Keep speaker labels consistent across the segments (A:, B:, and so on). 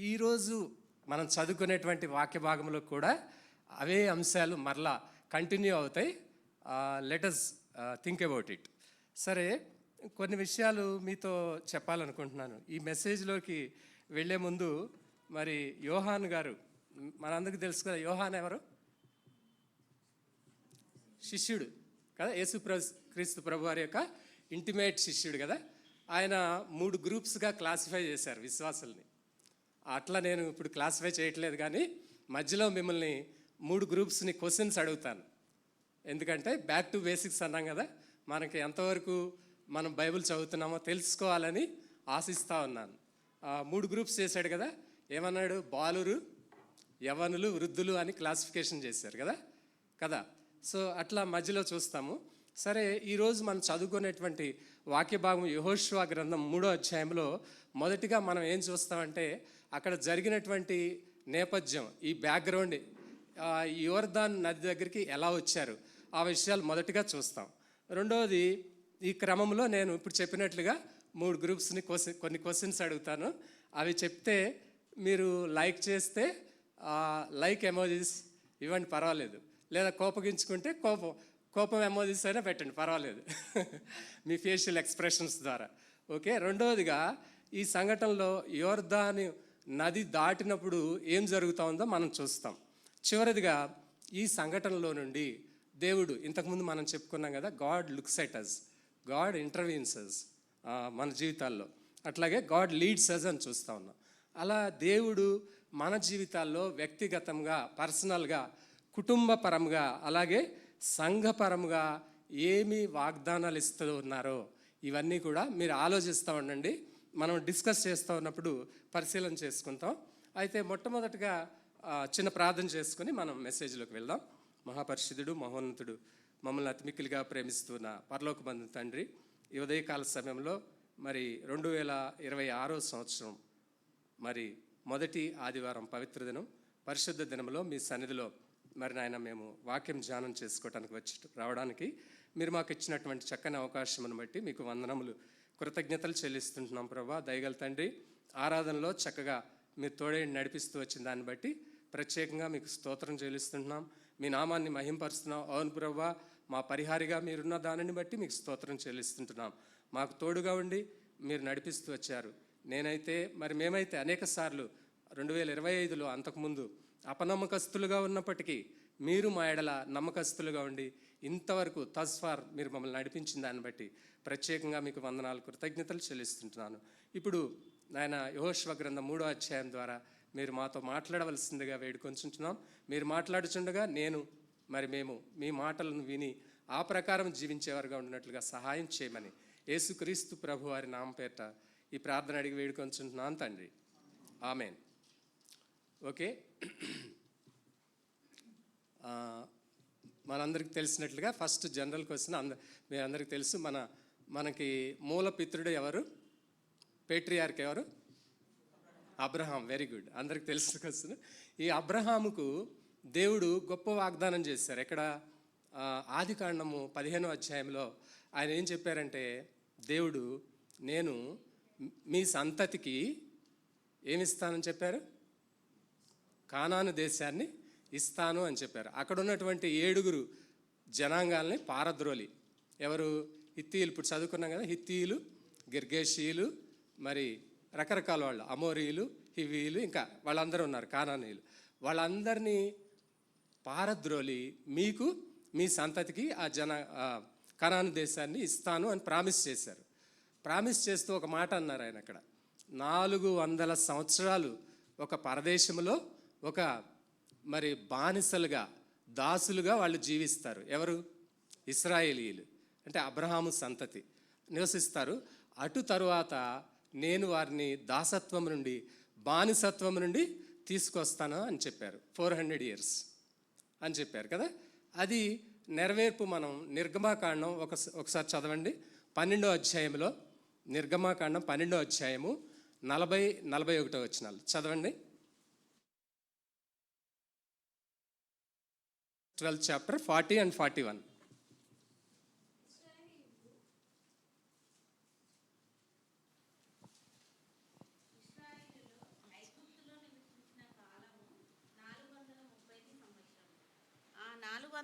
A: ఈరోజు మనం చదువుకునేటువంటి వాక్య భాగంలో కూడా అవే అంశాలు మరలా కంటిన్యూ అవుతాయి. Let us think about it. సరే, కొన్ని విషయాలు మీతో చెప్పాలనుకుంటున్నాను. ఈ మెసేజ్లోకి వెళ్ళే ముందు మరి యోహాన్ గారు, మనందరికీ తెలుసు కదా, యోహాన్ ఎవరు? శిష్యుడు కదా, క్రీస్తు ప్రభు వారి యొక్క ఇంటిమేట్ శిష్యుడు కదా. ఆయన 3 గ్రూప్స్గా క్లాసిఫై చేశారు విశ్వాసుల్ని. అట్లా నేను ఇప్పుడు క్లాసిఫై చేయట్లేదు, కానీ మధ్యలో మిమ్మల్ని 3 గ్రూప్స్ని క్వశ్చన్స్ అడుగుతాను. ఎందుకంటే బ్యాక్ టు బేసిక్స్ అన్నాం కదా, మనకి ఎంతవరకు మనం బైబిల్ చదువుతున్నామో తెలుసుకోవాలని ఆశిస్తూ ఉన్నాను. 3 గ్రూప్స్ చేశాడు కదా. ఏమన్నాడు? బాలురు, యవ్వనులు, వృద్ధులు అని క్లాసిఫికేషన్ చేశారు కదా. సో అట్లా మధ్యలో చూస్తాము. సరే, ఈరోజు మనం చదువుకునేటువంటి వాక్య భాగం యెహోషువ గ్రంథం 3వ అధ్యాయంలో మొదటిగా మనం ఏం చూస్తామంటే అక్కడ జరిగినటువంటి నేపథ్యం, ఈ బ్యాక్గ్రౌండ్, యోర్దాన్ నది దగ్గరికి ఎలా వచ్చారు, ఆ విషయాలు మొదటిగా చూస్తాం. రెండవది, ఈ క్రమంలో నేను ఇప్పుడు చెప్పినట్లుగా 3 గ్రూప్స్ని కొన్ని క్వశ్చన్స్ అడుగుతాను. అవి చెప్తే మీరు లైక్ చేస్తే లైక్ ఎమోజీస్ ఇవ్వండి, పర్వాలేదు. లేదా కోపగించుకుంటే కోపం ఎమోజీస్ అయినా పెట్టండి, పర్వాలేదు, మీ ఫేషియల్ ఎక్స్ప్రెషన్స్ ద్వారా. ఓకే. రెండవదిగా, ఈ సంఘటనలో యోర్దాను నది దాటినప్పుడు ఏం జరుగుతూ ఉందో మనం చూస్తాం. చివరిదిగా, ఈ సంఘటనలో నుండి దేవుడు, ఇంతకుముందు మనం చెప్పుకున్నాం కదా, god looks at us, god intervenes us మన జీవితాల్లో, అట్లాగే గాడ్ లీడ్స్ అస్ అని చూస్తూ ఉన్నాం. అలా దేవుడు మన జీవితాల్లో వ్యక్తిగతంగా, పర్సనల్గా, కుటుంబపరంగా, అలాగే సంఘపరంగా ఏమి వాగ్దానాలు ఇస్తూ ఉన్నారో ఇవన్నీ కూడా మీరు ఆలోచిస్తూ ఉండండి. మనం డిస్కస్ చేస్తూ ఉన్నప్పుడు పరిశీలన చేసుకుంటాం. అయితే మొట్టమొదటిగా చిన్న ప్రార్థన చేసుకుని మనం మెసేజ్లోకి వెళ్దాం. మహాపరిశుద్ధుడు, మహోన్నతుడు, మమ్మల్ని అతిమిక్కిలిగా ప్రేమిస్తున్న పరలోకమందు తండ్రి, ఈ ఉదయకాల సమయంలో మరి 2026వ సంవత్సరం మరి మొదటి ఆదివారం పవిత్ర దినం, పరిశుద్ధ దినంలో మీ సన్నిధిలో మరి నాయన మేము వాక్యం ధ్యానం చేసుకోవడానికి రావడానికి మీరు మాకు ఇచ్చినటువంటి చక్కని అవకాశం బట్టి మీకు వందనములు, కృతజ్ఞతలు చెల్లిస్తుంటున్నాం ప్రభా. దయగల తండ్రి, ఆరాధనలో చక్కగా మీరు తోడే నడిపిస్తూ వచ్చిన దాన్ని బట్టి ప్రత్యేకంగా మీకు స్తోత్రం చెల్లిస్తుంటున్నాం. మీ నామాన్ని మహింపరుస్తున్నాం. అవును ప్రభా, మా పరిహారిగా మీరున్న దానిని బట్టి మీకు స్తోత్రం చెల్లిస్తుంటున్నాం. మాకు తోడుగా ఉండి మీరు నడిపిస్తూ వచ్చారు. మేమైతే అనేక సార్లు 2025లో అంతకుముందు అపనమ్మకస్తులుగా ఉన్నప్పటికీ మీరు మా ఎడల నమ్మకస్తులుగా ఉండి ఇంతవరకు తస్ఫార్ మీరు మమ్మల్ని నడిపించిన దాన్ని బట్టి ప్రత్యేకంగా మీకు వందనాలు, కృతజ్ఞతలు చెల్లిస్తుంటున్నాను. ఇప్పుడు నాయన యెహోషువ గ్రంథం 3వ అధ్యాయం ద్వారా మీరు మాతో మాట్లాడవలసిందిగా వేడుకొంచుంటున్నాం. మీరు మాట్లాడుచుండగా మేము మీ మాటలను విని ఆ ప్రకారం జీవించేవారుగా ఉండినట్లుగా సహాయం చేయమని యేసుక్రీస్తు ప్రభు వారి నామం పేరిట ఈ ప్రార్థన అడిగి వేడుకొంచుంటున్నాను తండ్రి, ఆమెన్. ఓకే. మనందరికి తెలిసినట్లుగా ఫస్ట్ జనరల్ క్వశ్చన్, మీ అందరికీ తెలుసు, మనకి మూల పితృడు ఎవరు? పేట్రియార్క్ ఎవరు? అబ్రహాం. వెరీ గుడ్, అందరికి తెలుసు క్వశ్చన్. ఈ అబ్రహాముకు దేవుడు గొప్ప వాగ్దానం చేశారు. ఎక్కడ? ఆదికాండము 15వ అధ్యాయంలో ఆయన ఏం చెప్పారంటే, దేవుడు నేను మీ సంతతికి ఏమిస్తానని చెప్పారు? కానాను దేశాన్ని ఇస్తాను అని చెప్పారు. అక్కడ ఉన్నటువంటి 7 జనాంగాల్ని పారద్రోలి, ఎవరు? హిత్తీయులు. ఇప్పుడు చదువుకున్నాం కదా, హిత్తీయులు, గిర్గేషీయులు, మరి రకరకాల వాళ్ళు, అమోరీయులు, హివీయులు, ఇంకా వాళ్ళందరూ ఉన్నారు, కానానీయులు. వాళ్ళందరినీ పారద్రోలి మీకు, మీ సంతతికి కానాను దేశాన్ని ఇస్తాను అని ప్రామిస్ చేశారు. ప్రామిస్ చేస్తూ ఒక మాట అన్నారు ఆయన అక్కడ, 400 సంవత్సరాలు ఒక పరదేశంలో ఒక మరి బానిసలుగా, దాసులుగా వాళ్ళు జీవిస్తారు. ఎవరు? ఇశ్రాయేలీయులు, అంటే అబ్రహాము సంతతి నివసిస్తారు. అటు తరువాత నేను వారిని దాసత్వం నుండి, బానిసత్వం నుండి తీసుకొస్తాను అని చెప్పారు. 400 years అని చెప్పారు కదా. అది నెరవేర్పు మనం నిర్గమాకాండం ఒకసారి చదవండి. 12వ అధ్యాయంలో, నిర్గమాకాండం 12వ అధ్యాయము 40-41 వచనాలు చదవండి. 12th chapter 40 and 41.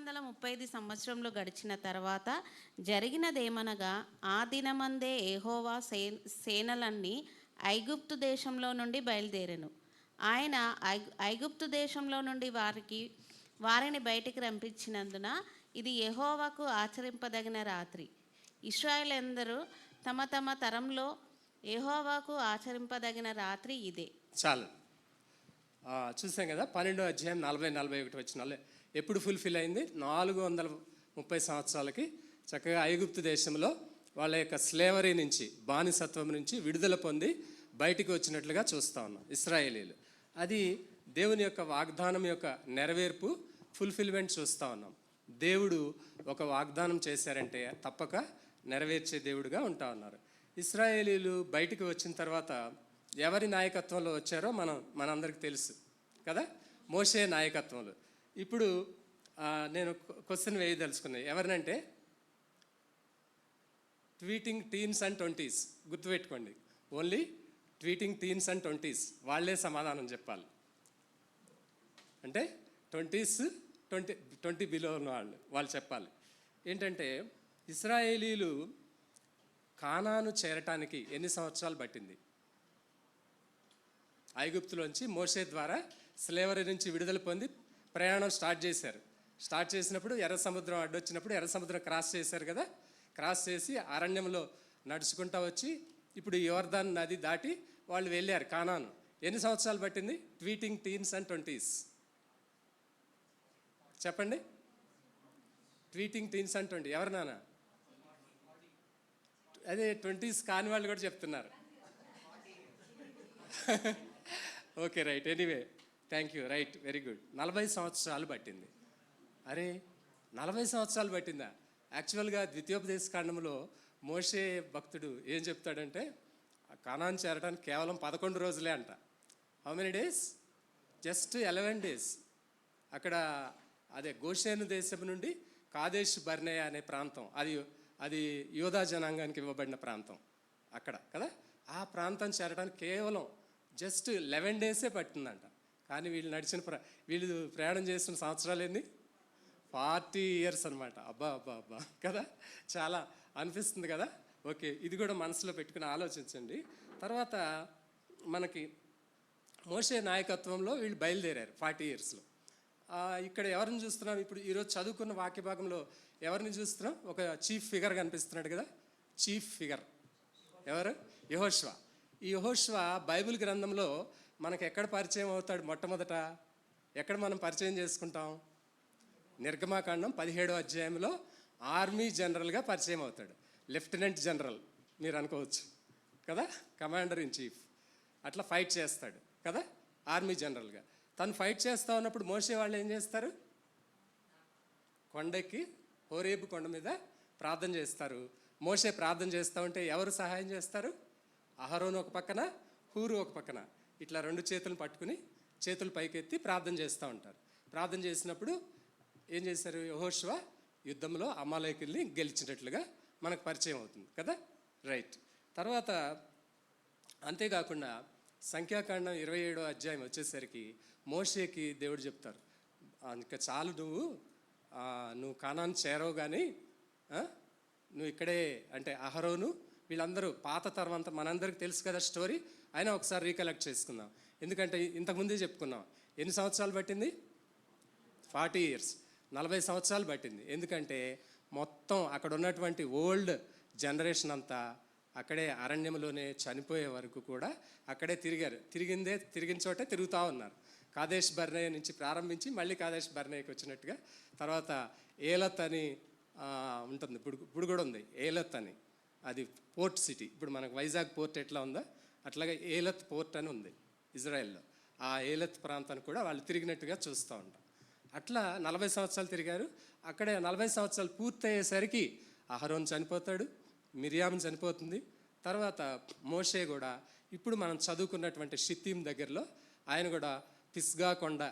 B: 435 సంవత్సరంలో గడిచిన తర్వాత జరిగినదేమనగా, ఆ దినమందే యెహోవా సేనలన్నీ ఐగుప్తు దేశంలో నుండి బయలుదేరెను. ఆయన ఐగుప్తు దేశంలో నుండి వారిని బయటికి రంపించినందున ఇది యెహోవాకు ఆచరింపదగిన రాత్రి. ఇశ్రాయేలందరూ తమ తమ తరంలో యెహోవాకు ఆచరింపదగిన రాత్రి ఇదే.
A: చాలు. చూసాం కదా, 12వ అధ్యాయం 40-41 వచనాలు ఎప్పుడు ఫుల్ఫిల్ అయింది? 430 సంవత్సరాలకి చక్కగా ఐగుప్తు దేశంలో వాళ్ళ యొక్క స్లేవరీ నుంచి, బానిసత్వం నుంచి విడుదల పొంది బయటికి వచ్చినట్లుగా చూస్తూ ఉన్నాం ఇశ్రాయేలీలు. అది దేవుని యొక్క వాగ్దానం యొక్క నెరవేర్పు, ఫుల్ఫిల్మెంట్ చూస్తూ ఉన్నాం. దేవుడు ఒక వాగ్దానం చేశారంటే తప్పక నెరవేర్చే దేవుడుగా ఉంటా ఉన్నారు. ఇశ్రాయేలీలు బయటికి వచ్చిన తర్వాత ఎవరి నాయకత్వంలో వచ్చారో మనందరికీ తెలుసు కదా, మోషే నాయకత్వంలో. ఇప్పుడు నేను క్వశ్చన్ వేయదలుచుకున్నాను. ఎవరినంటే ట్వీటింగ్ టీన్స్ అండ్ 20s, గుర్తుపెట్టుకోండి. Only tweeting teens and 20s వాళ్ళే సమాధానం చెప్పాలి. అంటే 20s 20 బిలో ఉన్న వాళ్ళు చెప్పాలి. ఏంటంటే ఇశ్రాయేలీలు కానాను చేరటానికి ఎన్ని సంవత్సరాలు పట్టింది? ఐగుప్తులోంచి మోషే ద్వారా స్లేవరీ నుంచి విడుదల పొంది ప్రయాణం స్టార్ట్ చేశారు. స్టార్ట్ చేసినప్పుడు ఎర్ర సముద్రం అడ్డొచ్చినప్పుడు ఎర్ర సముద్రం క్రాస్ చేశారు కదా. క్రాస్ చేసి అరణ్యంలో నడుచుకుంటా వచ్చి ఇప్పుడు యోర్దాన్ నది దాటి వాళ్ళు వెళ్ళారు కానాను. ఎన్ని సంవత్సరాలు పట్టింది? ట్వీటింగ్ టీన్స్ అండ్ 20s చెప్పండి. ట్వీటింగ్ టీన్స్ అండ్ 20 ఎవరు నాన్న? అదే 20s కాని వాళ్ళు కూడా చెప్తున్నారు. Okay, right. Anyway, thank you. Right, very good. 40 సంవత్సరాలు పట్టింది. అరే, 40 సంవత్సరాలు పట్టిందా? యాక్చువల్గా ద్వితీయోపదేశ కాండంలో మోషే భక్తుడు ఏం చెప్తాడంటే కానాను చేరడానికి కేవలం 11 రోజులే అంట. How many days? Just 11 days. అక్కడ అదే గోషేను దేశం నుండి కాదేశ్ బర్నేయ అనే ప్రాంతం, అది యోధా జనాంగానికి ఇవ్వబడిన ప్రాంతం అక్కడ కదా. ఆ ప్రాంతం చేరడానికి కేవలం జస్ట్ 11 days పట్టిందంట. కానీ వీళ్ళు ప్రయాణం చేసిన సంవత్సరాలు ఎన్ని? 40 years అనమాట. అబ్బా అబ్బా అబ్బా కదా, చాలా అనిపిస్తుంది కదా. ఓకే, ఇది కూడా మనసులో పెట్టుకుని ఆలోచించండి. తర్వాత మనకి మోషే నాయకత్వంలో వీళ్ళు బయలుదేరారు 40 yearsలో. ఇక్కడ ఎవరిని చూస్తున్నాం? ఇప్పుడు ఈరోజు చదువుకున్న వాక్య భాగంలో ఎవరిని చూస్తున్నాం? ఒక చీఫ్ ఫిగర్ కనిపిస్తున్నాడు కదా. చీఫ్ ఫిగర్ ఎవరు? యెహోషువ. ఈ యెహోషువ బైబిల్ గ్రంథంలో మనకు ఎక్కడ పరిచయం అవుతాడు? మొట్టమొదట ఎక్కడ మనం పరిచయం చేసుకుంటాం? నిర్గమాకాండం 17వ అధ్యాయంలో ఆర్మీ జనరల్గా పరిచయం అవుతాడు. లెఫ్టినెంట్ జనరల్ మీరు అనుకోవచ్చు కదా, కమాండర్ ఇన్ చీఫ్. అట్లా ఫైట్ చేస్తాడు కదా ఆర్మీ జనరల్గా. తను ఫైట్ చేస్తూ ఉన్నప్పుడు మోషే వాళ్ళు ఏం చేస్తారు? కొండెక్కి హోరేబు కొండ మీద ప్రార్థన చేస్తారు. మోషే ప్రార్థన చేస్తూ ఉంటే ఎవరు సహాయం చేస్తారు? అహరోను ఒక పక్కన, హూరు ఒక పక్కన, ఇట్లా 2 చేతులను పట్టుకుని చేతులు పైకెత్తి ప్రార్థన చేస్తూ ఉంటారు. ప్రార్థన చేసినప్పుడు ఏం చేశారు? యెహోషువ యుద్ధంలో అమాలేకుల్ని గెలిచినట్లుగా మనకు పరిచయం అవుతుంది కదా. రైట్. తర్వాత అంతేకాకుండా సంఖ్యాకాండం 27వ అధ్యాయం వచ్చేసరికి మోషేకి దేవుడు చెప్తారు, ఇంకా చాలు, నువ్వు కానాను చేరవు కానీ నువ్వు ఇక్కడే, అంటే అహరోను వీళ్ళందరూ పాత తరం అంతా మనందరికి తెలుసు కదా స్టోరీ. అయినా ఒకసారి రీకలెక్ట్ చేసుకుందాం, ఎందుకంటే ఇంతకుముందే చెప్పుకున్నాం. ఎన్ని సంవత్సరాలు పట్టింది? 40 years, 40 సంవత్సరాలు పట్టింది. ఎందుకంటే మొత్తం అక్కడ ఉన్నటువంటి ఓల్డ్ జనరేషన్ అంతా అక్కడే అరణ్యంలోనే చనిపోయే వరకు కూడా అక్కడే తిరిగారు. తిరిగిన చోటే తిరుగుతూ ఉన్నారు. కాదేశ్ బర్నేయ నుంచి ప్రారంభించి మళ్ళీ కాదేశ్ బర్నేయకి వచ్చినట్టుగా. తర్వాత ఏలత్ అని ఉంటుంది, ఇప్పుడు కూడా ఉంది ఏలత్ అని, అది పోర్ట్ సిటీ. ఇప్పుడు మనకు వైజాగ్ పోర్ట్ ఎట్లా ఉందో అట్లాగే ఏలత్ పోర్ట్ అని ఉంది ఇజ్రాయెల్లో. ఆ ఏలత్ ప్రాంతాన్ని కూడా వాళ్ళు తిరిగినట్టుగా చూస్తూ ఉంటాం. అట్లా 40 సంవత్సరాలు తిరిగారు. అక్కడే 40 సంవత్సరాలు పూర్తయ్యేసరికి అహరోన్ చనిపోతాడు, మిరియాము చనిపోతుంది. తర్వాత మోషే కూడా ఇప్పుడు మనం చదువుకున్నటువంటి షిత్తీం దగ్గరలో ఆయన కూడా పిస్గా కొండ,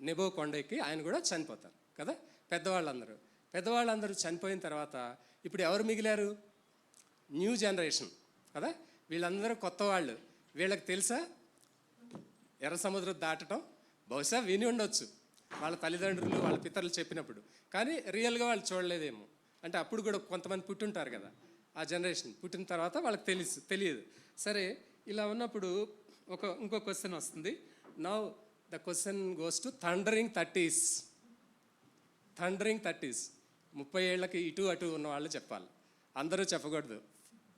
A: నెబో కొండకి ఆయన కూడా చనిపోతారు కదా. పెద్దవాళ్ళందరూ చనిపోయిన తర్వాత ఇప్పుడు ఎవరు మిగిలారు? న్యూ జనరేషన్ కదా. వీళ్ళందరూ కొత్త వాళ్ళు. వీళ్ళకి తెలుసా ఎర్ర సముద్రం దాటడం? బహుశా విని ఉండొచ్చు. వాళ్ళ తల్లిదండ్రులు వాళ్ళ పితరులు చెప్పినప్పుడు. కానీ రియల్గా వాళ్ళు చూడలేదేమో. అంటే అప్పుడు కూడా కొంతమంది పుట్టుంటారు కదా, ఆ జనరేషన్ పుట్టిన తర్వాత వాళ్ళకి తెలియదు. సరే, ఇలా ఉన్నప్పుడు ఇంకో క్వశ్చన్ వస్తుంది. Now the question goes to thundering 30s. 30 ఏళ్ళకి ఇటు అటు ఉన్న వాళ్ళు చెప్పాలి, అందరూ చెప్పకూడదు.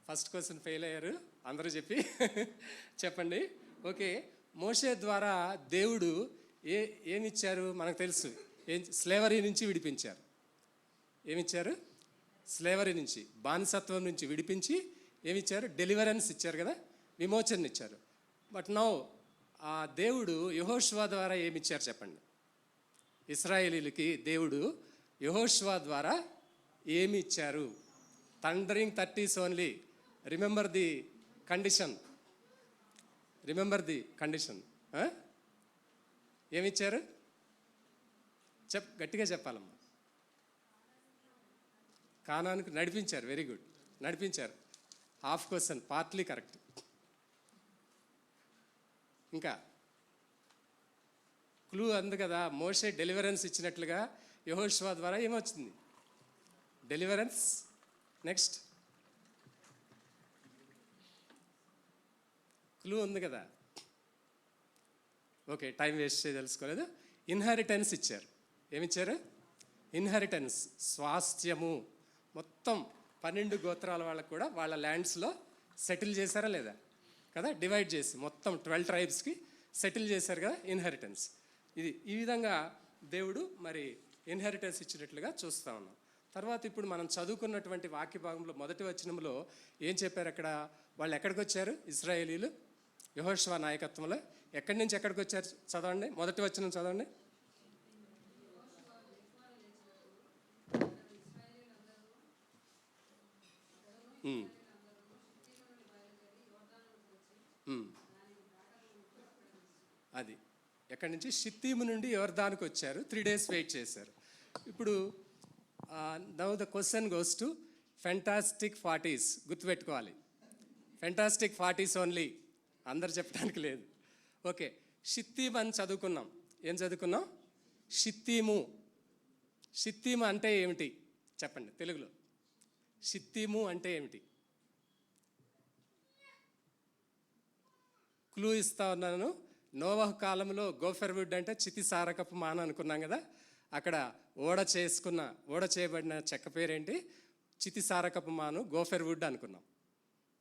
A: ఫస్ట్ క్వశ్చన్ ఫెయిల్ అయ్యారు, అందరూ చెప్పి చెప్పండి. ఓకే, మోషే ద్వారా దేవుడు ఏమిచ్చారు మనకు తెలుసు. స్లేవరీ నుంచి విడిపించారు. ఏమిచ్చారు? స్లేవరీ నుంచి, బానిసత్వం నుంచి విడిపించి ఏమిచ్చారు? డెలివరెన్స్ ఇచ్చారు కదా, విమోచన ఇచ్చారు. బట్ నౌ ఆ దేవుడు యెహోషువ ద్వారా ఏమిచ్చారు చెప్పండి. ఇశ్రాయేలీలకి దేవుడు యెహోషువ ద్వారా ఏమి ఇచ్చారు? Thundering 30s only. Remember the condition. ఏమిచ్చారు? గట్టిగా చెప్పాలమ్మా. కానానికి నడిపించారు. వెరీ గుడ్, నడిపించారు. Half question, partly correct. ఇంకా క్లూ అంది కదా, మోషే డెలివరెన్స్ ఇచ్చినట్లుగా యెహోషువ ద్వారా ఏమొచ్చింది? డెలివరెన్స్. నెక్స్ట్ క్లూ ఉంది కదా. ఓకే, టైం వేస్ట్ చేయ తెలుసుకోలేదు. ఇన్హెరిటెన్స్ ఇచ్చారు. ఏమిచ్చారు? ఇన్హెరిటెన్స్, స్వాస్థ్యము. మొత్తం 12 గోత్రాల వాళ్ళకు కూడా వాళ్ళ ల్యాండ్స్లో సెటిల్ చేశారా లేదా కదా, డివైడ్ చేసి మొత్తం 12 ట్రైబ్స్కి సెటిల్ చేశారు కదా, ఇన్హెరిటెన్స్. ఈ విధంగా దేవుడు మరి ఇన్హెరిటెన్స్ ఇచ్చినట్లుగా చూస్తూ ఉన్నాం. తర్వాత ఇప్పుడు మనం చదువుకున్నటువంటి వాక్య భాగంలో మొదటి వచనంలో ఏం చెప్పారు? అక్కడ వాళ్ళు ఎక్కడికి వచ్చారు? ఇశ్రాయేలీలు యెహోషువ నాయకత్వంలో ఎక్కడి నుంచి ఎక్కడికి వచ్చారు? చదవండి, మొదటి వచనం చదవండి. అది ఎక్కడి నుంచి? షిత్తీము నుండి యొర్దానుకు వచ్చారు. 3 days వెయిట్ చేశారు. ఇప్పుడు now the question goes to fantastic 40s. గుర్తుపెట్టుకోవాలి, ఫెంటాస్టిక్ 40s ఓన్లీ, అందరు చెప్పడానికి లేదు. ఓకే, షిత్తీము అని చదువుకున్నాం. ఏం చదువుకున్నాం? షిత్తీము. షిత్తీము అంటే ఏమిటి చెప్పండి తెలుగులో? షిత్తీము అంటే ఏమిటి? క్లూ ఇస్తా ఉన్నాను. నోవహు కాలంలో గోఫెర్ వుడ్ అంటే చితిసారకపు మాన అనుకున్నాం కదా, అక్కడ ఓడ చేయబడిన చెక్క పేరేంటి? చితిసారకపు మాను, గోఫెర్ వుడ్ అనుకున్నాం.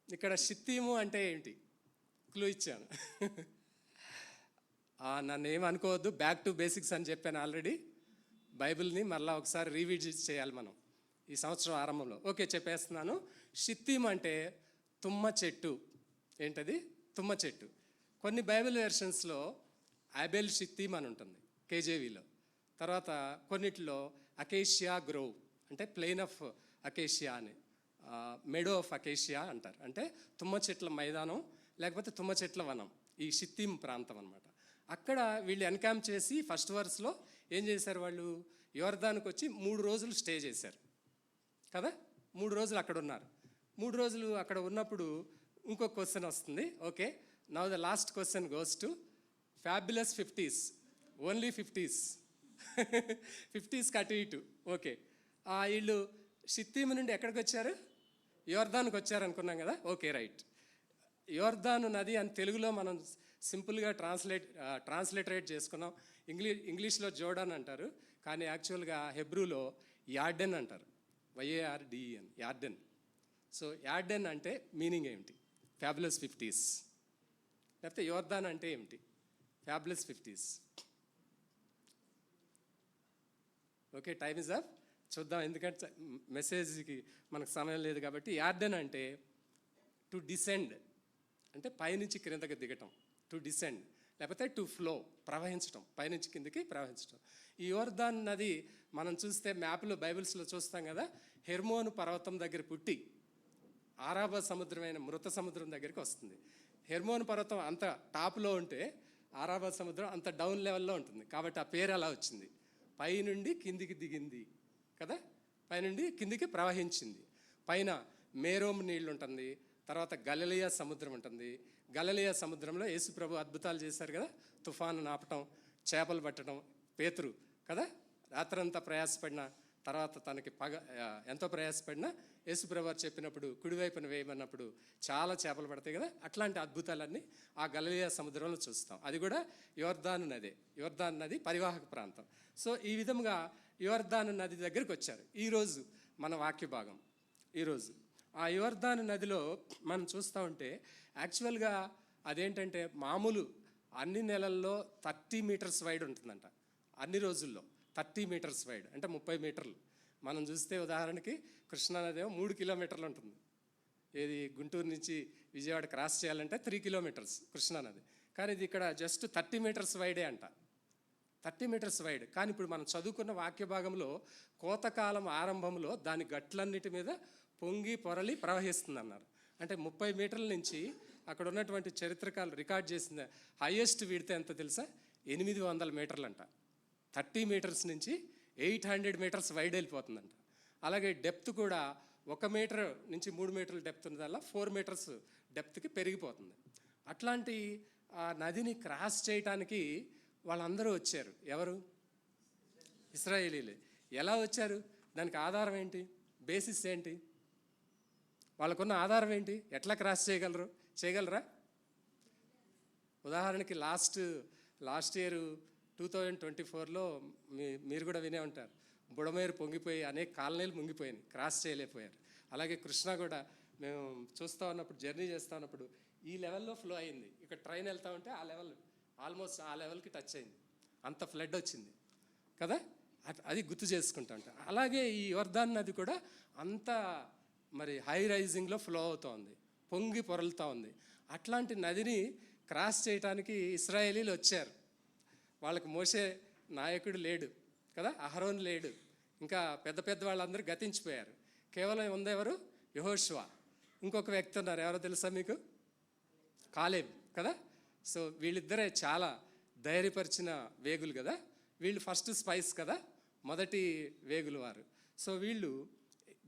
A: ఇక్కడ షిత్తీము అంటే ఏంటి? క్లూ ఇచ్చాను. నన్ను ఏమనుకోవద్దు, బ్యాక్ టు బేసిక్స్ అని చెప్పాను ఆల్రెడీ. బైబిల్ని మళ్ళీ ఒకసారి రీవిజిట్ చేయాలి మనం ఈ సంవత్సరం ఆరంభంలో. ఓకే, చెప్పేస్తున్నాను. షిత్తీము అంటే తుమ్మ చెట్టు. ఏంటది? తుమ్మ చెట్టు. కొన్ని బైబిల్ వెర్షన్స్లో ఆబెల్ షిత్తీమ్ అని ఉంటుంది, కేజేవీలో. తర్వాత కొన్నిటిలో అకేషియా గ్రోవ్ అంటే ప్లెయిన్ ఆఫ్ అకేషియా అని, మెడో ఆఫ్ అకేషియా అంటారు. అంటే తుమ్మ చెట్ల మైదానం లేకపోతే తుమ్మ చెట్ల వనం, ఈ షిత్తీమ్ ప్రాంతం అనమాట. అక్కడ వీళ్ళు ఎన్క్యాంప్ చేసి ఫస్ట్ వర్స్లో ఏం చేశారు? వాళ్ళు యొర్దానుకు వచ్చి 3 రోజులు స్టే చేశారు కదా, 3 రోజులు అక్కడ ఉన్నారు. 3 రోజులు అక్కడ ఉన్నప్పుడు ఇంకో క్వశ్చన్ వస్తుంది. Okay, now the last question goes to fabulous 50s. Only 50s. 50s అటు ఇటు. ఓకే, వీళ్ళు షిత్తీము నుండి ఎక్కడికి వచ్చారు? యొర్దానుకు వచ్చారు అనుకున్నాం కదా. Okay, right. యొర్దాను నది అని తెలుగులో మనం సింపుల్గా ట్రాన్స్లిటరేట్ చేసుకున్నాం. ఇంగ్లీష్లో జోర్డాన్ అంటారు, కానీ యాక్చువల్గా హెబ్రూలో యార్డెన్ అంటారు. YARDEN, యార్డెన్. సో యార్డెన్ అంటే మీనింగ్ ఏమిటి? Fabulous 50s. లేకపోతే యొర్దాన్ అంటే ఏమిటి? Fabulous 50s. Okay, time is up. చూద్దాం, ఎందుకంటే మెసేజ్కి మనకు సమయం లేదు కాబట్టి. యార్డెన్ అంటే టు డిసెండ్, అంటే పైనుంచి క్రిందకి దిగటం. టు డిసెండ్ లేకపోతే టు ఫ్లో, ప్రవహించటం, పైనుంచి కిందకి ప్రవహించటం. ఈ యొర్దాన్ నది మనం చూస్తే మ్యాప్లో బైబిల్స్లో చూస్తాం కదా, హెర్మోను పర్వతం దగ్గర పుట్టి ఆరాబా సముద్రమైన మృత సముద్రం దగ్గరికి వస్తుంది. హెర్మోను పర్వతం అంత టాప్లో ఉంటే ఆరాబా సముద్రం అంత డౌన్ లెవెల్లో ఉంటుంది. కాబట్టి ఆ పేరు అలా వచ్చింది. పైనుండి కిందికి దిగింది కదా, పైనుండి కిందికి ప్రవహించింది. పైన మేరోమ్ నీళ్ళు ఉంటుంది, తర్వాత గలిలయ సముద్రం ఉంటుంది. గలిలయ సముద్రంలో యేసు ప్రభు అద్భుతాలు చేశారు కదా, తుఫాను నాపటం, చేపలు పట్టడం, పేతురు కదా, రాత్రంతా ప్రయాసపడిన తర్వాత తనకి ఎంతో ప్రయాసపడినా యేసుప్రభు వారు చెప్పినప్పుడు కుడివైపున వేయమన్నప్పుడు చాలా చేపలు పడతాయి కదా. అట్లాంటి అద్భుతాలన్నీ ఆ గలిలయ సముద్రంలో చూస్తాం. అది కూడా యోర్దాను నది. యోర్దాను నది పరివాహక ప్రాంతం. సో ఈ విధంగా యోర్దాను నది దగ్గరికి వచ్చారు. ఈరోజు మన వాక్య భాగం. ఈరోజు ఆ యోర్దాను నదిలో మనం చూస్తూ ఉంటే యాక్చువల్గా అదేంటంటే మామూలు అన్ని నెలల్లో 30 మీటర్స్ వైడ్ ఉంటుందంట. అన్ని రోజుల్లో 30 మీటర్స్ వైడ్ అంటే 30 మీటర్లు. మనం చూస్తే ఉదాహరణకి కృష్ణానది 3 కిలోమీటర్లు ఉంటుంది. ఏది గుంటూరు నుంచి విజయవాడ క్రాస్ చేయాలంటే 3 కిలోమీటర్స్ కృష్ణానది. కానీ ఇది ఇక్కడ జస్ట్ 30 మీటర్స్ వైడే అంట. 30 మీటర్స్ వైడ్. కానీ ఇప్పుడు మనం చదువుకున్న వాక్య భాగంలో కోతకాలం ఆరంభంలో దాని గట్లన్నిటి మీద పొంగి పొరలి ప్రవహిస్తుంది అన్నారు. అంటే 30 మీటర్ల నుంచి అక్కడ ఉన్నటువంటి చరిత్రకాలు రికార్డ్ చేసిన హైయెస్ట్ విడ్త్ ఎంత తెలుసా? 800 మీటర్లు అంట. 30 మీటర్స్ నుంచి 800 మీటర్స్ వైడ్ వెళ్ళిపోతుందంట. అలాగే డెప్త్ కూడా 1 మీటర్ నుంచి 3 మీటర్ల డెప్త్ ఉన్నదల్లా 4 మీటర్స్ డెప్త్కి పెరిగిపోతుంది. అట్లాంటి ఆ నదిని క్రాస్ చేయటానికి వాళ్ళందరూ వచ్చారు. ఎవరు? ఇశ్రాయేలీలే. ఎలా వచ్చారు? దానికి ఆధారం ఏంటి? బేసిస్ ఏంటి? వాళ్ళకున్న ఆధారం ఏంటి? ఎట్లా క్రాస్ చేయగలరా? ఉదాహరణకి లాస్ట్ ఇయర్ 2024లో మీరు కూడా వినే ఉంటారు. బుడమేరు పొంగిపోయి అనేక కాలనీలు మునిగిపోయినాయి, క్రాస్ చేయలేకపోయారు. అలాగే కృష్ణ కూడా మేము చూస్తూ ఉన్నప్పుడు, జర్నీ చేస్తూ ఉన్నప్పుడు ఈ లెవెల్లో ఫ్లో అయింది. ఇక్కడ ట్రైన్ వెళ్తూ ఉంటే ఆ లెవెల్ ఆల్మోస్ట్ ఆ లెవెల్కి టచ్ అయింది. అంత ఫ్లడ్ వచ్చింది కదా. అది గుర్తు చేసుకుంటా ఉంటాం. అలాగే ఈ యోర్దాను నది కూడా అంత మరి హై రైజింగ్లో ఫ్లో అవుతూ ఉంది, పొంగి పొరలుతూ ఉంది. అట్లాంటి నదిని క్రాస్ చేయడానికి ఇశ్రాయేలీలు వచ్చారు. వాళ్ళకి మోషే నాయకుడు లేడు కదా, అహరోన్ లేడు, ఇంకా పెద్ద వాళ్ళందరూ గతించిపోయారు. కేవలం ఉందెవరు? యెహోషువ. ఇంకొక వ్యక్తి ఉన్నారు, ఎవరో తెలుసా మీకు? కాలేబ్ కదా. సో వీళ్ళిద్దరే చాలా ధైర్యపరిచిన వేగులు కదా. వీళ్ళు ఫస్ట్ స్పైస్ కదా, మొదటి వేగులు వారు. సో వీళ్ళు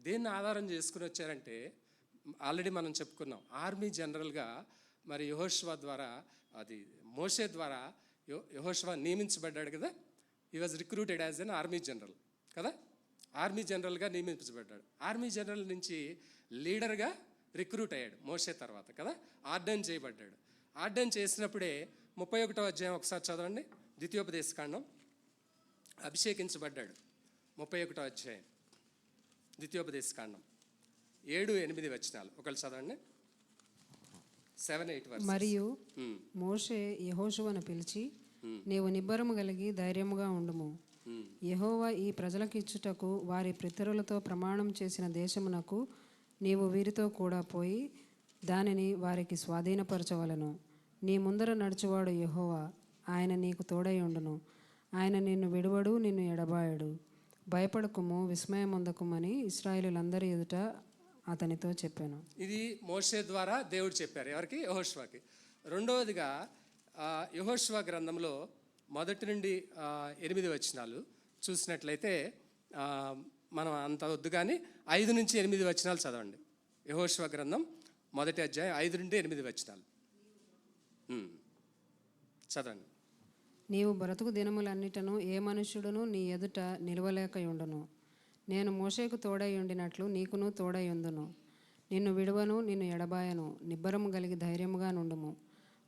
A: దేన్ని ఆధారం చేసుకుని వచ్చారంటే, ఆల్రెడీ మనం చెప్పుకున్నాం, ఆర్మీ జనరల్గా మరి యెహోషువ ద్వారా, అది మోషే ద్వారా యెహోషువ నియమించబడ్డాడు కదా. He was recruited as an army general కదా. ఆర్మీ జనరల్గా నియమించబడ్డాడు. ఆర్మీ జనరల్ నుంచి లీడర్గా రిక్రూట్ అయ్యాడు మోషే తర్వాత కదా. ఆర్డైన్ చేయబడ్డాడు. ఆర్డైన్ చేసినప్పుడే 31వ అధ్యాయం ఒకసారి చదవండి. ద్వితీయోపదేశకాండం. అభిషేకించబడ్డాడు. 31వ అధ్యాయం ద్వితీయోపదేశకాండం 7-8 వచనాలు ఒకళ్ళు చదవండి. 7-8 verses.
C: మరియు మోషే యెహోషువను పిలిచి, నీవు నిబ్బరము కలిగి ధైర్యముగా ఉండుము. యెహోవా ఈ ప్రజలకిచ్చుటకు వారి పితరులతో ప్రమాణం చేసిన దేశమునకు నీవు వీరితో కూడా పోయి దానిని వారికి స్వాధీనపరచవలను. నీ ముందర నడుచువాడు యెహోవా, ఆయన నీకు తోడై ఉండును. ఆయన నిన్ను విడువడు, నిన్ను ఎడబాయడు. భయపడకుము, విస్మయముందకుమని ఇశ్రాయేలులందరి ఎదుట అతనితో చెప్పాను.
A: ఇది మోషే ద్వారా దేవుడు చెప్పారు. ఎవరికి? యెహోషువకి. రెండవదిగా యెహోషువ గ్రంథంలో 1 నుండి 8 వచనాలు చూసినట్లయితే, మనం అంత వద్దు కానీ 5 నుంచి 8 వచనాలు చదవండి. యెహోషువ గ్రంథం 1వ అధ్యాయం 5 నుండి 8 వచనాలు చదవండి.
C: నీవు బ్రతుకు దినములన్నిటను ఏ మనుష్యుడును నీ ఎదుట నిలవలేకయుండును. నేను మోషేకు తోడై ఉండినట్లు నీకును తోడై ఉందును. నిన్ను విడువను, నిన్ను ఎడబాయను. నిబ్బరము కలిగి ధైర్యముగా నుండుము.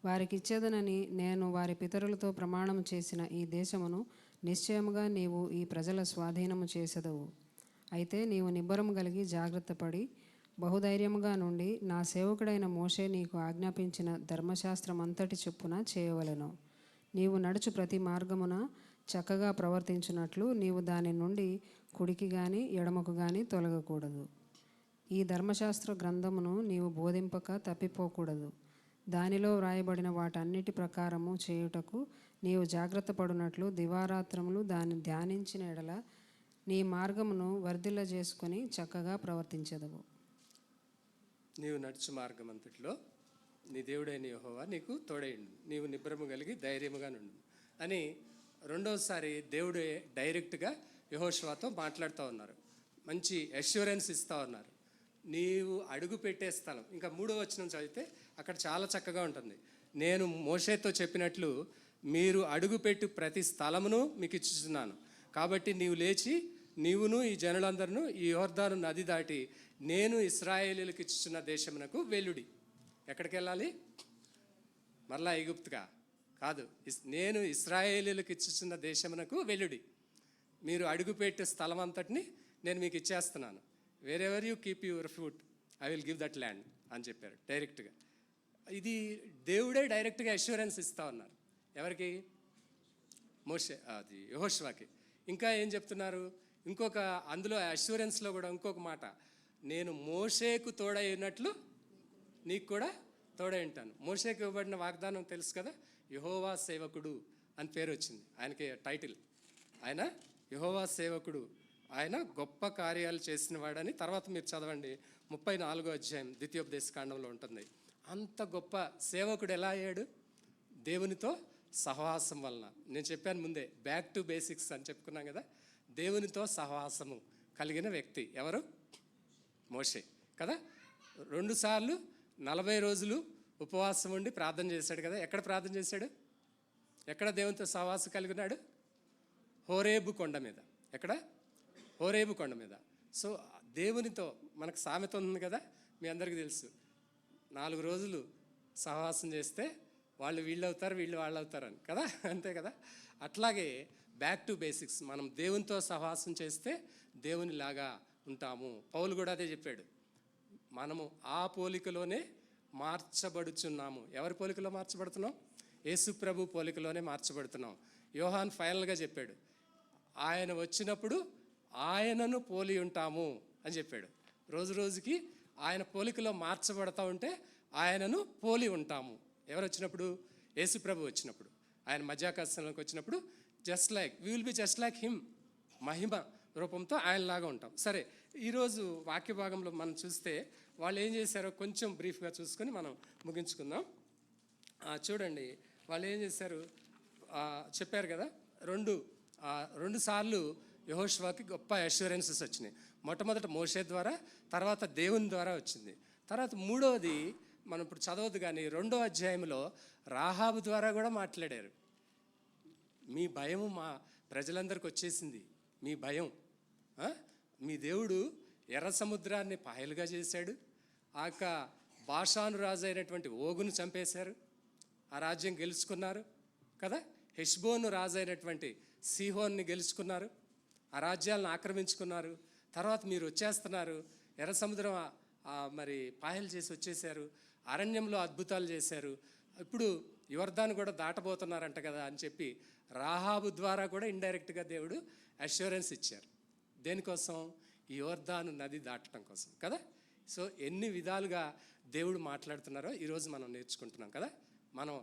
C: వారికిచ్చేదనని నేను వారి పితరులతో ప్రమాణము చేసిన ఈ దేశమును నిశ్చయముగా నీవు ఈ ప్రజల స్వాధీనము చేసెదవు. అయితే నీవు నిబ్బరము కలిగి జాగ్రత్తపడి బహుధైర్యముగా నుండి నా సేవకుడైన మోషే నీకు ఆజ్ఞాపించిన ధర్మశాస్త్రమంతటి చొప్పున చేయవలెను. నీవు నడుచు ప్రతి మార్గమున చక్కగా ప్రవర్తించున్నట్లు నీవు దాని నుండి కుడికి గాని ఎడమకు గాని తొలగకూడదు. ఈ ధర్మశాస్త్ర గ్రంథమును నీవు బోధింపక తప్పిపోకూడదు. దానిలో వ్రాయబడిన వాటన్నిటి ప్రకారము చేయుటకు నీవు జాగ్రత్త పడునట్లు దివారాత్రములు దాన్ని ధ్యానించిన ఎడల నీ మార్గమును వర్ధిల్ల చేసుకొని చక్కగా ప్రవర్తించెదవు.
A: నీవు నడుచు మార్గం అంతట్లో నీ దేవుడైన యెహోవా నీకు తోడైండు, నీవు నిబ్బరము కలిగి ధైర్యముగా నుండు అని రెండోసారి దేవుడే డైరెక్ట్గా యెహోషువతో మాట్లాడుతూ ఉన్నారు. మంచి అష్యూరెన్స్ ఇస్తూ ఉన్నారు. నీవు అడుగు పెట్టే స్థలం, ఇంకా 3వ వచనం చదివితే అక్కడ చాలా చక్కగా ఉంటుంది. నేను మోషేతో చెప్పినట్లు మీరు అడుగుపెట్టు ప్రతి స్థలమును మీకు ఇచ్చుచున్నాను. కాబట్టి నీవు లేచి నీవును ఈ జనులందరూ ఈ యోర్దాను నది దాటి నేను ఇశ్రాయేలీలకు ఇచ్చుచున్న దేశమునకు వెళ్ళుడి. ఎక్కడికి వెళ్ళాలి? మరలా ఐగుప్తుగా కాదు, నేను ఇశ్రాయేలీలకు ఇచ్చుచున్న దేశమునకు వెళ్ళుడి. మీరు అడుగుపెట్టే స్థలం అంతటిని నేను మీకు ఇచ్చేస్తున్నాను. Wear ever you keep your foot I will give that land అని చెప్పారు డైరెక్ట్గా. ఇది దేవుడే డైరెక్ట్గా అష్యూరెన్స్ ఇస్తా ఉన్నారు. ఎవరికి? యెహోషువకి. ఇంకా ఏం చెప్తున్నారు? ఇంకొక అందులో అష్యూరెన్స్లో కూడా ఇంకొక మాట, నేను మోషేకు తోడై ఉన్నట్లు నీకు కూడా తోడై ఉంటాను. మోషేకు ఇవ్వబడిన వాగ్దానం తెలుసు కదా, యెహోవా సేవకుడు అని పేరు వచ్చింది ఆయనకి టైటిల్. ఆయన యెహోవా సేవకుడు, ఆయన గొప్ప కార్యాలు చేసిన వాడని తర్వాత మీరు చదవండి 34వ అధ్యాయం ద్వితీయోపదేశ కాండంలో ఉంటుంది. అంత గొప్ప సేవకుడు ఎలా అయ్యాడు? దేవునితో సహవాసం వలన. నేను చెప్పాను ముందే, బ్యాక్ టు బేసిక్స్ అని చెప్పుకున్నాం కదా. దేవునితో సహవాసము కలిగిన వ్యక్తి ఎవరు? మోషే కదా. 2 సార్లు 40 రోజులు ఉపవాసం ఉండి ప్రార్థన చేశాడు కదా. ఎక్కడ ప్రార్థన చేశాడు? ఎక్కడ దేవునితో సహవాసం కలిగినాడు? హోరేబు కొండ మీద. ఎక్కడ? హోరేబు కొండ మీద. సో దేవునితో మనకు సామెత ఉంది కదా, మీ అందరికీ తెలుసు, 4 రోజులు సహవాసం చేస్తే వాళ్ళు వీళ్ళు అవుతారు, వీళ్ళు వాళ్ళు అవుతారని కదా, అంతే కదా. అట్లాగే బ్యాక్ టు బేసిక్స్, మనం దేవునితో సహవాసం చేస్తే దేవునిలాగా ఉంటాము. పౌలు కూడా అదే చెప్పాడు, మనము ఆ పోలికలోనే మార్చబడుచున్నాము. ఎవరి పోలికలో మార్చబడుతున్నాం? యేసు ప్రభు పోలికలోనే మార్చబడుతున్నాం. యోహాన్ ఫైనల్గా చెప్పాడు, ఆయన వచ్చినప్పుడు ఆయనను పోలి ఉంటాము అని చెప్పాడు. రోజు రోజుకి ఆయన పోలికలో మార్చబడతా ఉంటే ఆయనను పోలి ఉంటాము. ఎవరు వచ్చినప్పుడు? యేసు ప్రభు వచ్చినప్పుడు, ఆయన మధ్యాకాశంలోకి వచ్చినప్పుడు just like we will be just like him, మహిమ రూపంతో ఆయనలాగా ఉంటాం. సరే, ఈరోజు వాక్య భాగంలో మనం చూస్తే వాళ్ళు ఏం చేశారో కొంచెం బ్రీఫ్గా చూసుకొని మనం ముగించుకుందాం. చూడండి, వాళ్ళు ఏం చేశారు చెప్పారు కదా. రెండు సార్లు యెహోషువకి గొప్ప అష్యూరెన్సెస్ వచ్చినాయి. మొట్టమొదట మోషే ద్వారా, తర్వాత దేవుని ద్వారా వచ్చింది. తర్వాత మూడవది మనం ఇప్పుడు చదవద్దు కానీ 2వ అధ్యాయంలో రాహాబు ద్వారా కూడా మాట్లాడారు. మీ భయము మా ప్రజలందరికీ వచ్చేసింది, మీ భయం. మీ దేవుడు ఎర్ర సముద్రాన్ని పాయలుగా చేశాడు. ఆక బాషాను రాజు అయినటువంటి ఓగును చంపేశారు, ఆ రాజ్యం గెలుచుకున్నారు కదా. హెష్బోను రాజు అయినటువంటి సీహోన్ని గెలుచుకున్నారు, ఆ రాజ్యాలను ఆక్రమించుకున్నారు. తర్వాత మీరు వచ్చేస్తున్నారు, ఎర్ర సముద్రం మరి పాయలు చేసి వచ్చేసారు, అరణ్యంలో అద్భుతాలు చేశారు, ఇప్పుడు యోర్దాను కూడా దాటబోతున్నారంట కదా అని చెప్పి రాహాబు ద్వారా కూడా ఇండైరెక్ట్గా దేవుడు అష్యూరెన్స్ ఇచ్చారు. దేనికోసం? ఈ యోర్దాను నది దాటడం కోసం కదా. సో ఎన్ని విధాలుగా దేవుడు మాట్లాడుతున్నారో ఈరోజు మనం నేర్చుకుంటున్నాం కదా. మనం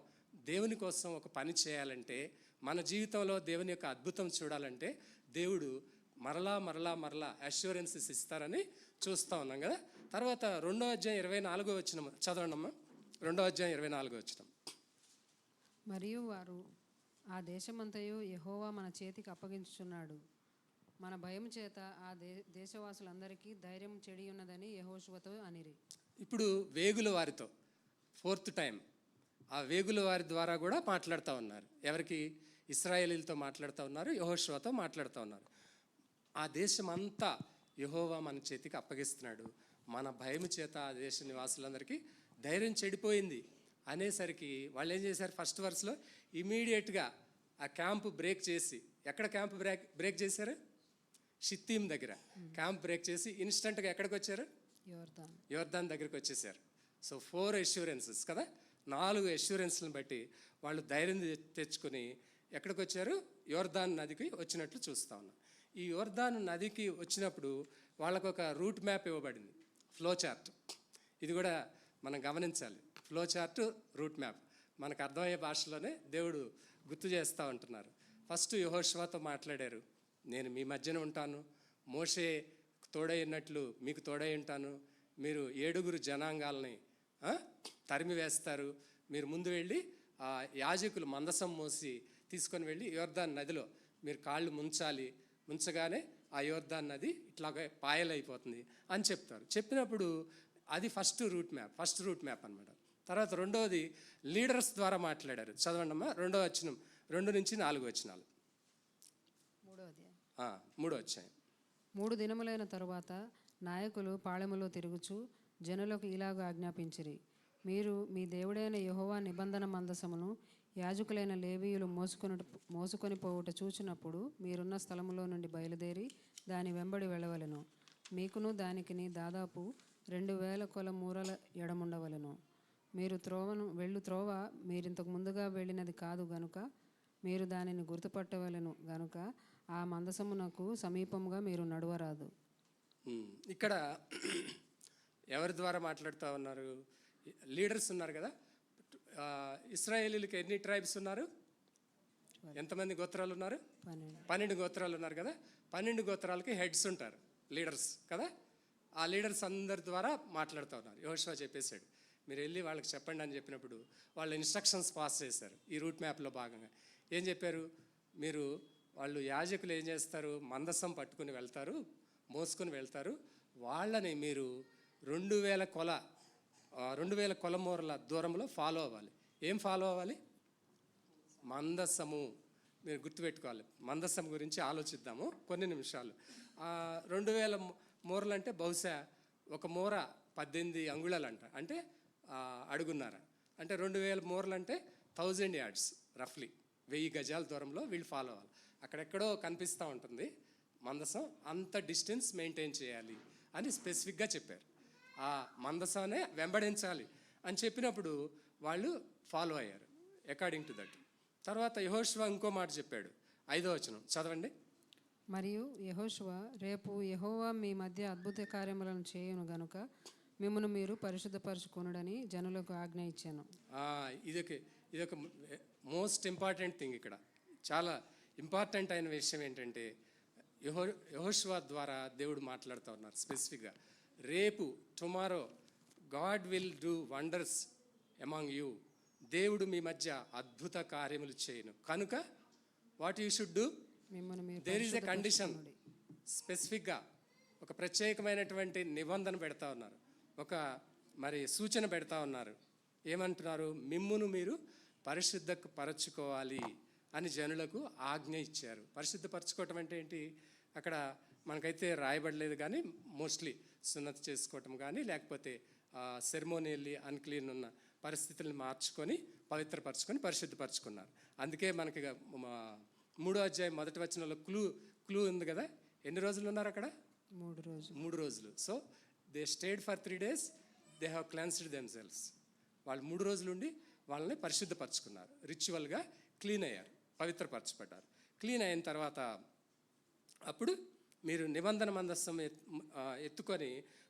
A: దేవుని కోసం ఒక పని చేయాలంటే, మన జీవితంలో దేవుని యొక్క అద్భుతం చూడాలంటే దేవుడు మరలా మరలా మరలా అష్యూరెన్సెస్ ఇస్తారని చూస్తూ ఉన్నాం కదా. తర్వాత 2వ అధ్యాయం 24వ వచనం చదవండి అమ్మా. 2వ అధ్యాయం 24వ వచనం.
C: మరియు వారు, ఆ దేశమంతయు యెహోవా మన చేతికి అప్పగించుచున్నాడు, మన భయం చేత ఆ దేశవాసులందరికీ ధైర్యం చెడి ఉన్నదని యెహోషువతో అనిరి.
A: ఇప్పుడు వేగుల వారితో 4th టైం ఆ వేగుల వారి ద్వారా కూడా మాట్లాడుతూ ఉన్నారు. ఎవరికి? ఇశ్రాయేలీలతో మాట్లాడుతూ ఉన్నారు, యెహోషువతో మాట్లాడుతూ ఉన్నారు. ఆ దేశం అంతా యెహోవా మన చేతికి అప్పగిస్తున్నాడు, మన భయం చేత ఆ దేశ నివాసులందరికీ ధైర్యం చెడిపోయింది అనేసరికి వాళ్ళు ఏం చేశారు? ఫస్ట్ వర్స్లో ఇమీడియట్గా ఆ క్యాంపు బ్రేక్ చేసి, ఎక్కడ క్యాంపు బ్రేక్ చేశారు? షిత్తీం దగ్గర క్యాంప్ బ్రేక్ చేసి ఇన్స్టెంట్గా ఎక్కడికి వచ్చారు? యోర్దాన్ దగ్గరికి వచ్చేసారు. సో 4 అష్యూరెన్సెస్ కదా, 4 అష్యూరెన్స్లను బట్టి వాళ్ళు ధైర్యం తెచ్చుకొని ఎక్కడికి వచ్చారు? యోర్దాన్ నదికి వచ్చినట్లు చూస్తూ ఉన్నాం. ఈ యోర్దాన్ నదికి వచ్చినప్పుడు వాళ్ళకు ఒక రూట్ మ్యాప్ ఇవ్వబడింది, ఫ్లో చార్ట్. ఇది కూడా మనం గమనించాలి. ఫ్లో చార్ట్, రూట్ మ్యాప్ మనకు అర్థమయ్యే భాషలోనే దేవుడు గుర్తు చేస్తూ ఉంటున్నారు. ఫస్ట్ యెహోషువతో మాట్లాడారు, నేను మీ మధ్యన ఉంటాను, మోషే తోడై ఉన్నట్లు మీకు తోడై ఉంటాను, మీరు 7 జనాంగాలని తరిమి వేస్తారు, మీరు ముందు వెళ్ళి యాజకులు మందసం మోసి తీసుకొని వెళ్ళి యోర్దాన్ నదిలో మీరు కాళ్ళు ముంచాలి, ముంచగానే ఆ యోర్దాన్ నది ఇట్లాగే పాయలైపోతుంది అని చెప్తారు. చెప్పినప్పుడు అది ఫస్ట్ రూట్ మ్యాప్ అనమాట. తర్వాత రెండవది లీడర్స్ ద్వారా మాట్లాడారు. చదవండి అమ్మా 2వ వచనం, 2 నుంచి 4 వచనాలు. 3వ అధ్యాయం.
C: 3 దినములైన తరువాత నాయకులు పాళెములో తిరుగుచు జనులకు ఇలాగ ఆజ్ఞాపించిరి, మీరు మీ దేవుడైన యెహోవా నిబంధన మందసమును యాజకులైన లేవీయులు మోసుకొని పోవుట చూచినప్పుడు మీరున్న స్థలములో నుండి బయలుదేరి దాని వెంబడి వెళ్ళవలెను. మీకును దానికిని దాదాపు 2000 కొల మూరల ఎడముండవలెను. మీరు వెళ్ళు త్రోవ మీరింతకు ముందుగా వెళ్ళినది కాదు గనుక మీరు దానిని గుర్తుపట్టవలెను గనుక ఆ మందసమునకు సమీపముగా మీరు నడవరాదు.
A: ఇక్కడ ఎవరి ద్వారా మాట్లాడుతూ ఉన్నారు? లీడర్స్ ఉన్నారు కదా. ఇశ్రాయేలీలకు ఎన్ని ట్రైబ్స్ ఉన్నారు? ఎంతమంది గోత్రాలు ఉన్నారు? 12 గోత్రాలు ఉన్నారు కదా. 12 గోత్రాలకి హెడ్స్ ఉంటారు, లీడర్స్ కదా. ఆ లీడర్స్ అందరి ద్వారా మాట్లాడుతూ ఉన్నారు. యెహోషువ చెప్పేశాడు, మీరు వెళ్ళి వాళ్ళకి చెప్పండి అని చెప్పినప్పుడు వాళ్ళు ఇన్స్ట్రక్షన్స్ పాస్ చేశారు. ఈ రూట్ మ్యాప్లో భాగంగా ఏం చెప్పారు? వాళ్ళు యాజకులు ఏం చేస్తారు? మందసం పట్టుకుని వెళ్తారు, మోసుకొని వెళ్తారు. వాళ్ళని మీరు 2000 కొల మూరల దూరంలో ఫాలో అవ్వాలి. ఏం ఫాలో అవ్వాలి? మందసము. మీరు గుర్తుపెట్టుకోవాలి. మందసం గురించి ఆలోచిద్దాము కొన్ని నిమిషాలు. 2000 మూరలు అంటే బహుశా ఒక మూర 18 అంగుళాలు అంట, అంటే అడుగున్నార. అంటే 2000 మూరలు అంటే 1000 yards, రఫ్లీ 1000 గజాల దూరంలో వీళ్ళు ఫాలో అవ్వాలి. అక్కడెక్కడో కనిపిస్తూ ఉంటుంది మందసం, అంత డిస్టెన్స్ మెయింటైన్ చేయాలి అని స్పెసిఫిక్గా చెప్పారు. ఆ మందసానే వెంబడించాలి అని చెప్పినప్పుడు వాళ్ళు ఫాలో అయ్యారు అకార్డింగ్ టు దట్. తర్వాత యెహోషువ ఇంకో మాట చెప్పాడు. 5వ వచనం చదవండి.
C: మరియు యెహోషువ, రేపు యెహోవా మీ మధ్య అద్భుత కార్యములను చేయును గనుక మిమ్మును మీరు పరిశుద్ధపరచుకొనుడని జనులకు ఆజ్ఞ ఇచ్చాను. ఇదొక మోస్ట్ ఇంపార్టెంట్ థింగ్. ఇక్కడ చాలా ఇంపార్టెంట్ అయిన విషయం ఏంటంటే యెహోషువ ద్వారా దేవుడు మాట్లాడుతూ ఉన్నారు స్పెసిఫిక్గా. రేపు tomorrow God will do wonders among you. దేవుడు మీ మధ్య అద్భుత కార్యములు చేయను కనుక what you should do? There is a condition. స్పెసిఫిక్గా ఒక ప్రత్యేకమైనటువంటి నిబంధన పెడతా ఉన్నారు, ఒక సూచన పెడతా ఉన్నారు. ఏమంటున్నారు? మిమ్మును మీరు పరిశుద్ధపరచుకోవాలి అని జనులకు ఆజ్ఞ ఇచ్చారు. పరిశుద్ధపరచుకోవటం అంటే ఏంటి? అక్కడ మనకైతే రాయబడలేదు కానీ మోస్ట్లీ సున్నతి చేసుకోవటం కానీ లేకపోతే సెరమోనియల్లీ అన్క్లీన్ ఉన్న పరిస్థితులను మార్చుకొని పవిత్రపరచుకొని పరిశుద్ధపరచుకున్నారు. అందుకే మనకి 3వ అధ్యాయం 1వ వచనంలో క్లూ ఉంది కదా. ఎన్ని రోజులు ఉన్నారు అక్కడ? 3 రోజులు. So they stayed for 3 days, they have cleansed themselves. వాళ్ళు 3 రోజులు ఉండి వాళ్ళని పరిశుద్ధపరచుకున్నారు, రిచువల్గా క్లీన్ అయ్యారు, పవిత్రపరచబడ్డారు. క్లీన్ అయిన తర్వాత అప్పుడు మీరు నిబంధన మందసం ఎత్తుకొని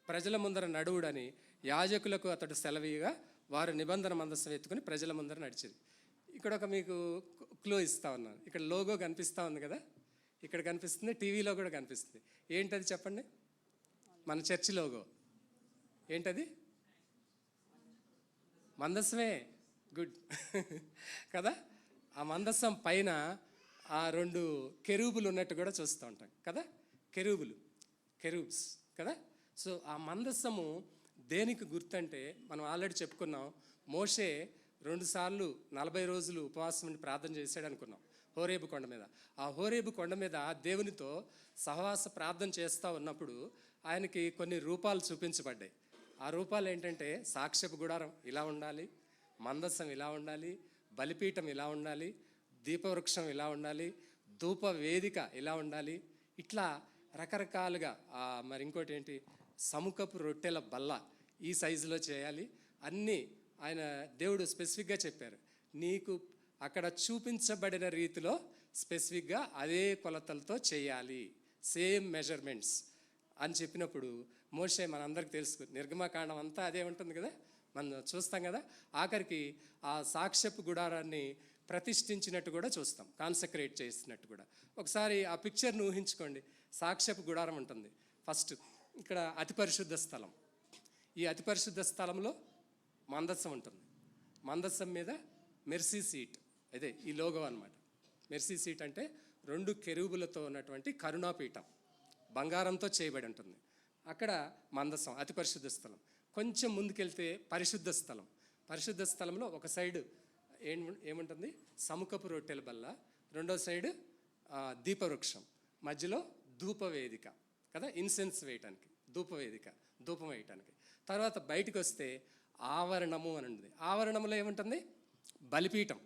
C: ప్రజల ముందర నడువుడని యాజకులకు అతడు సెలవీగా వారు నిబంధన మందసం ఎత్తుకొని ప్రజల ముందర నడిచింది. ఇక్కడ ఒక మీకు క్లూ ఇస్తా ఉన్నాను. ఇక్కడ లోగో కనిపిస్తూ ఉంది కదా, ఇక్కడ కనిపిస్తుంది, టీవీలో కూడా కనిపిస్తుంది. ఏంటది చెప్పండి? మన చర్చి లోగో ఏంటది? మందసమే. గుడ్ కదా. ఆ మందసం పైన ఆ 2 కెరూబులు ఉన్నట్టు కూడా చూస్తూ ఉంటాం కదా. కెరూబ్స్ కదా. సో ఆ మందసము దేనికి గుర్తంటే మనం ఆల్రెడీ చెప్పుకున్నాం. మోషే 2 సార్లు 40 రోజులు ఉపవాసం ఉండి ప్రార్థన చేశాడు అనుకున్నాం హోరేబు కొండ మీద. ఆ హోరేబు కొండ మీద దేవునితో సహవాస ప్రార్థన చేస్తూ ఉన్నప్పుడు ఆయనకి కొన్ని రూపాలు చూపించబడ్డాయి. ఆ రూపాలు ఏంటంటే సాక్ష్యపు గుడారం ఇలా ఉండాలి, మందసం ఇలా ఉండాలి, బలిపీఠం ఇలా ఉండాలి, దీపవృక్షం ఇలా ఉండాలి, ధూప వేదిక ఇలా ఉండాలి, ఇట్లా రకరకాలుగా. మరి ఇంకోటి ఏంటి? సముఖపు రొట్టెల బల్ల ఈ సైజులో చేయాలి. అన్నీ ఆయన దేవుడు స్పెసిఫిక్గా చెప్పారు. నీకు అక్కడ చూపించబడిన రీతిలో స్పెసిఫిక్గా అదే కొలతలతో చేయాలి, సేమ్ మెజర్మెంట్స్ అని చెప్పినప్పుడు మోషే మనందరికి తెలుసు, నిర్గమకాండం అంతా అదే ఉంటుంది కదా, మనం చూస్తాం కదా. ఆఖరికి ఆ సాక్ష్యపు గుడారాన్ని ప్రతిష్ఠించినట్టు కూడా చూస్తాం, కాన్సక్రేట్ చేసినట్టు కూడా. ఒకసారి ఆ పిక్చర్ను ఊహించుకోండి. సాక్ష్యపు గుడారం ఉంటుంది ఫస్ట్, ఇక్కడ అతి పరిశుద్ధ స్థలం. ఈ అతి పరిశుద్ధ స్థలంలో మందసం ఉంటుంది. మందసం మీద మెర్సీ సీట్, అదే ఈ లోగో అనమాట. మెర్సీ సీట్ అంటే 2 కెరూబులతో ఉన్నటువంటి కరుణాపీఠం, బంగారంతో చేయబడి ఉంటుంది. అక్కడ మందసం అతి పరిశుద్ధ స్థలం. కొంచెం ముందుకెళ్తే పరిశుద్ధ స్థలం.
A: పరిశుద్ధ స్థలంలో ఒక సైడు ఏముంటుంది, సముఖపు రొట్టెల బల్ల, రెండో సైడు దీపవృక్షం, మధ్యలో ధూపవేదిక కదా, ఇన్సెన్స్ వేయటానికి, ధూపం వేయటానికి. తర్వాత బయటకు వస్తే ఆవరణము అని ఉంది. ఆవరణములో ఏముంటుంది, బలిపీఠం,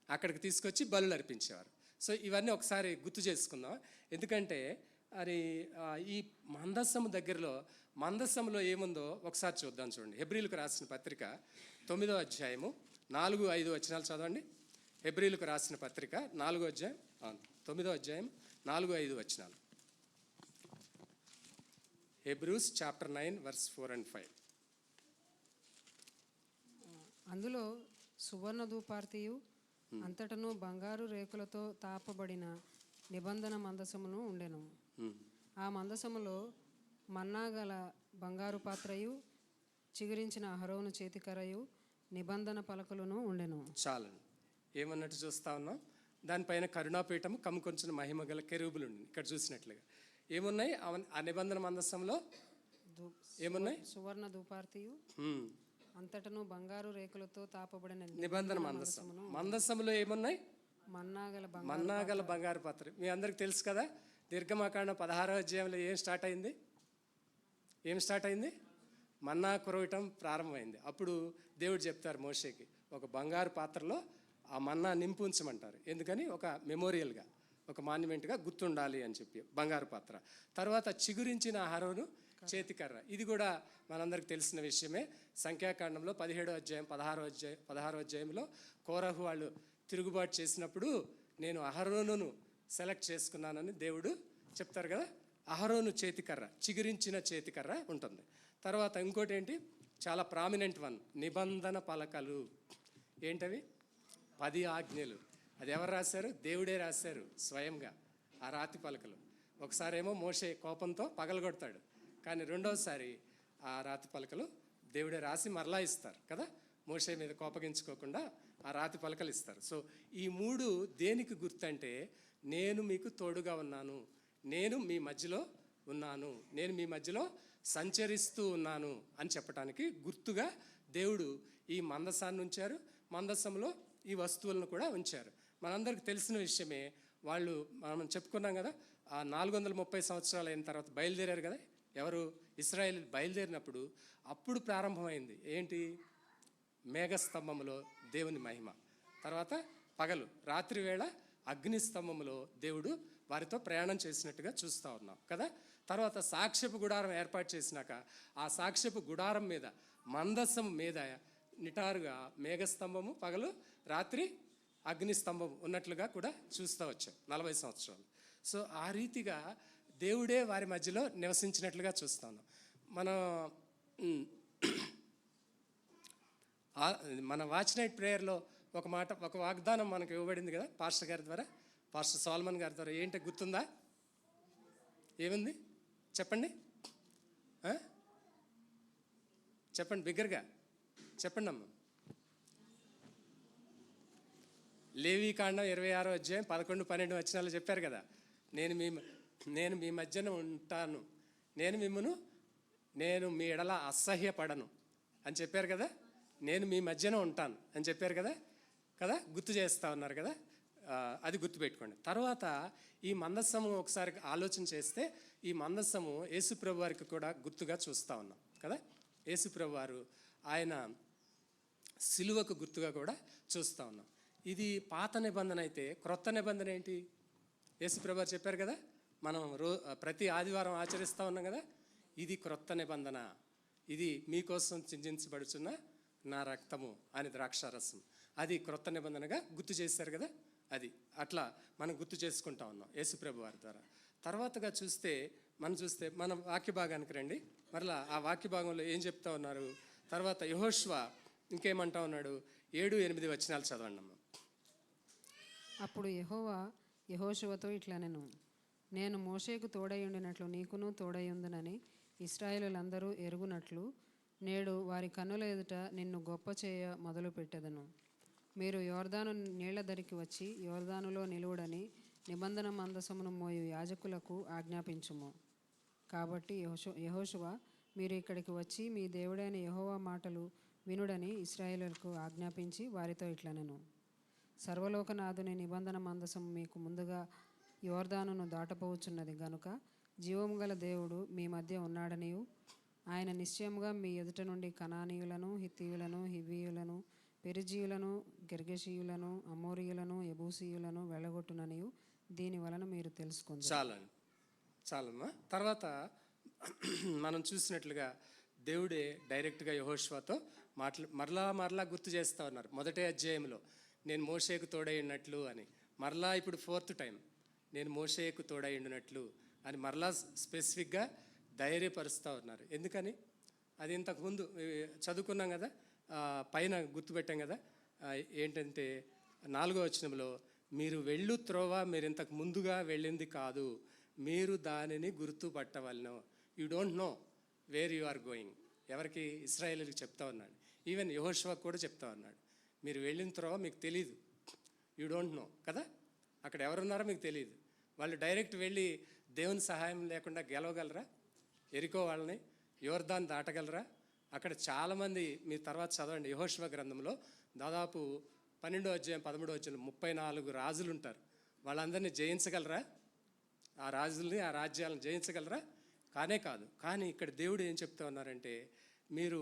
A: అక్కడికి తీసుకొచ్చి బలులు అర్పించేవారు. సో ఇవన్నీ ఒకసారి గుర్తు చేసుకుందాం. ఎందుకంటే అది ఈ మందస్సము దగ్గరలో, మందస్సంలో ఏముందో ఒకసారి చూద్దాం. చూడండి, హెబ్రీలకు రాసిన పత్రిక 9వ అధ్యాయము 4-5 వచనాలు చదవండి. హెబ్రీలకు రాసిన పత్రిక 9వ అధ్యాయం 4-5 వచనాలు. Hebrews chapter 9 verse 4 and 5.
C: అందులో సువర్ణ ధూపార్తియు అంతటను బంగారు రేకులతో తాపబడిన నిబంధన మందసమును ఉండెను. ఆ మందసములో మన్నా గల బంగారు పాత్రయు చిగురించిన అహరోను చేతికరయు నిబంధన పలకలను ఉండెను.
A: చాలండి, ఏమన్నట్టు చూస్తా ఉన్నాం. దానిపైన కరుణాపీఠము కమ్ముకొంచిన మహిమ గల కెరూబులు ఉండి ఇక్కడ చూసినట్లుగా ఏమున్నాయి, ఆ నిబంధన మందసంలో ఏమున్నాయి,
C: సువర్ణ ధూపార్తియు అంతటను బంగారు రేకులతో తాపబడిన
A: నిబంధన మందసములో ఏమున్నాయి, మన్నాగల బంగారు పాత్ర. మీ అందరికి తెలుసు కదా, నిర్గమకాండం 16వ అధ్యాయంలో ఏం స్టార్ట్ అయింది, మన్నా కురవటం ప్రారంభమైంది. అప్పుడు దేవుడు చెప్తారు మోషేకి, ఒక బంగారు పాత్రలో ఆ మన్నా నింపు ఉంచమంటారు. ఎందుకని, ఒక మెమోరియల్గా, ఒక మాన్యుమెంట్గా గుర్తుండాలి అని చెప్పి బంగారు పాత్ర. తర్వాత చిగురించిన అహరోను చేతికర్ర, ఇది కూడా మనందరికి తెలిసిన విషయమే. సంఖ్యాకాండంలో 17వ అధ్యాయం 16వ అధ్యాయంలో కోరహు వాళ్ళు తిరుగుబాటు చేసినప్పుడు నేను అహరోనును సెలెక్ట్ చేసుకున్నానని దేవుడు చెప్తారు కదా. అహరోను చేతికర్ర, చిగురించిన చేతికర్ర ఉంటుంది. తర్వాత ఇంకోటి ఏంటి, చాలా ప్రామినెంట్ వన్, నిబంధన పలకలు. ఏంటవి, 10 ఆజ్ఞలు. అది ఎవరు రాశారు, దేవుడే రాశారు స్వయంగా ఆ రాతి పలకలు. ఒకసారేమో మోషే కోపంతో పగలగొడతాడు, కానీ రెండోసారి ఆ రాతి పలకలు దేవుడే రాసి మరలా ఇస్తారు కదా, మోషే మీద కోపగించుకోకుండా ఆ రాతి పలకలు ఇస్తారు. సో ఈ 3 దేనికి గుర్తంటే, నేను మీకు తోడుగా ఉన్నాను, నేను మీ మధ్యలో ఉన్నాను, నేను మీ మధ్యలో సంచరిస్తూ ఉన్నాను అని చెప్పడానికి గుర్తుగా దేవుడు ఈ మందసాన్ని ఉంచారు. మందసంలో ఈ వస్తువులను కూడా ఉంచారు. మనందరికి తెలిసిన విషయమే. వాళ్ళు మనం చెప్పుకున్నాం కదా, ఆ 430 సంవత్సరాలు అయిన తర్వాత బయలుదేరారు కదా, ఎవరు, ఇశ్రాయేల్ బయలుదేరినప్పుడు అప్పుడు ప్రారంభమైంది ఏంటి, మేఘస్తంభంలో దేవుని మహిమ. తర్వాత పగలు, రాత్రి వేళ అగ్నిస్తంభంలో దేవుడు వారితో ప్రయాణం చేసినట్టుగా చూస్తూ ఉన్నాం కదా. తర్వాత సాక్ష్యపు గుడారం ఏర్పాటు చేసినాక ఆ సాక్ష్యపు గుడారం మీద, మందస్సం మీద నిటారుగా మేఘస్తంభము, పగలు రాత్రి అగ్నిస్తంభం ఉన్నట్లుగా కూడా చూస్తూ వచ్చాం 40 సంవత్సరాలు. సో ఆ రీతిగా దేవుడే వారి మధ్యలో నివసించినట్లుగా చూస్తా ఉన్నాం. మన వాచ్ నైట్ ప్రేయర్లో ఒక మాట, ఒక వాగ్దానం మనకు ఇవ్వబడింది కదా పాస్టర్ గారి ద్వారా, పాస్టర్ సోల్మన్ గారి ద్వారా. ఏంటి గుర్తుందా, ఏముంది చెప్పండి, చెప్పండి బిగ్గరగా చెప్పండి అమ్మ. లేవీకాండం 26వ అధ్యాయం 11-12 వచనాలు చెప్పారు కదా, నేను మీ మధ్యన ఉంటాను, నేను మీ ఎడల అసహ్యపడను అని చెప్పారు కదా, నేను మీ మధ్యన ఉంటాను అని చెప్పారు కదా, గుర్తు చేస్తూ ఉన్నారు కదా. అది గుర్తుపెట్టుకోండి. తర్వాత ఈ మందస్సము ఒకసారి ఆలోచన చేస్తే, ఈ మందస్సము యేసుప్రభు వారికి కూడా గుర్తుగా చూస్తూ ఉన్నాం కదా. యేసుప్రభు వారు ఆయన సిలువకు గుర్తుగా కూడా చూస్తూ ఉన్నాం. ఇది పాత నిబంధన అయితే, క్రొత్త నిబంధన ఏంటి, యేసుప్రభు వారు చెప్పారు కదా, మనం ప్రతి ఆదివారం ఆచరిస్తూ ఉన్నాం కదా, ఇది క్రొత్త నిబంధన, ఇది మీకోసం చిందించబడుచున్న నా రక్తము అని ద్రాక్షారసం. అది క్రొత్త నిబంధనగా గుర్తు చేశారు కదా. అది అట్లా మనం గుర్తు చేసుకుంటా ఉన్నాం యేసుప్రభు వారి ద్వారా. తర్వాతగా చూస్తే మన వాక్య భాగానికి రండి. మరలా ఆ వాక్య భాగంలో ఏం చెప్తా ఉన్నారు, తర్వాత యెహోషువ ఇంకేమంటా ఉన్నాడు, 7-8 వచనాలు చదవండి అమ్మ.
C: అప్పుడు యెహోవా యెహోషువతో ఇట్లనెను, నేను మోషేకు తోడయుండినట్లు నీకును తోడయుందునని ఇశ్రాయేలులందరూ ఎరుగునట్లు నేడు వారి కన్నుల ఎదుట నిన్ను గొప్ప చేయ మొదలుపెట్టెదను. మీరు యోర్దాను నీళ్ల దరికి వచ్చి యోర్దానులో నిలువుడని నిబంధన మందసమును మోయు యాజకులకు ఆజ్ఞాపించుము. కాబట్టి యెహోషువ, మీరు ఇక్కడికి వచ్చి మీ దేవుడైన యెహోవా మాటలు వినుడని ఇశ్రాయేలులకు ఆజ్ఞాపించి వారితో ఇట్లనెను. సర్వలోకనాథుని నిబంధన మందసం మీకు ముందుగా యోర్దానును దాటపోవచ్చున్నది గనుక జీవము గల దేవుడు మీ మధ్య ఉన్నాడనియు ఆయన నిశ్చయముగా మీ ఎదుట నుండి కనానీయులను, హిత్తీయులను, హివ్వీయులను, పెరిజీయులను, గెర్గెషీయులను, అమోరీయులను, యబూసీయులను వెళ్ళగొట్టుననియు దీని వలన మీరు తెలుసుకుంది.
A: చాలమ్మా. తర్వాత మనం చూసినట్లుగా దేవుడే డైరెక్ట్గా యెహోషువతో మరలా గుర్తు చేస్తూ ఉన్నారు. మొదటి అధ్యాయంలో నేను మోషేకు తోడై ఉన్నట్లు అని, మరలా ఇప్పుడు 4th టైం నేను మోషేకు తోడై ఉండినట్లు అని మరలా స్పెసిఫిక్గా ధైర్యపరుస్తూ ఉన్నారు. ఎందుకని? అది ఇంతకుముందు చదువుకున్నాం కదా, పైన గుర్తుపెట్టాం కదా. ఏంటంటే 4వ వచనంలో మీరు వెళ్ళు త్రోవ మీరు ఇంతకు ముందుగా వెళ్ళింది కాదు, మీరు దానిని గుర్తుపట్టవలను. You don't know where you are going. ఎవరికి? ఇశ్రాయేలుకి చెప్తా ఉన్నాడు. ఈవెన్ యెహోషువకు కూడా చెప్తా ఉన్నాడు, మీరు వెళ్ళిన త్రోవ మీకు తెలీదు, యూ డోంట్ నో కదా. అక్కడ ఎవరున్నారో మీకు తెలియదు. వాళ్ళు డైరెక్ట్ వెళ్ళి దేవుని సహాయం లేకుండా గెలవగలరా? ఎరికో వాళ్ళని యోర్దాన్ దాటగలరా? అక్కడ చాలామంది, మీరు తర్వాత చదవండి యెహోషువ గ్రంథంలో దాదాపు 12వ అధ్యాయం 13వ అధ్యాయం 34 రాజులు ఉంటారు. వాళ్ళందరినీ జయించగలరా? ఆ రాజుల్ని, ఆ రాజ్యాలను జయించగలరా? కానే కాదు. కానీ ఇక్కడ దేవుడు ఏం చెప్తా ఉన్నారంటే, మీరు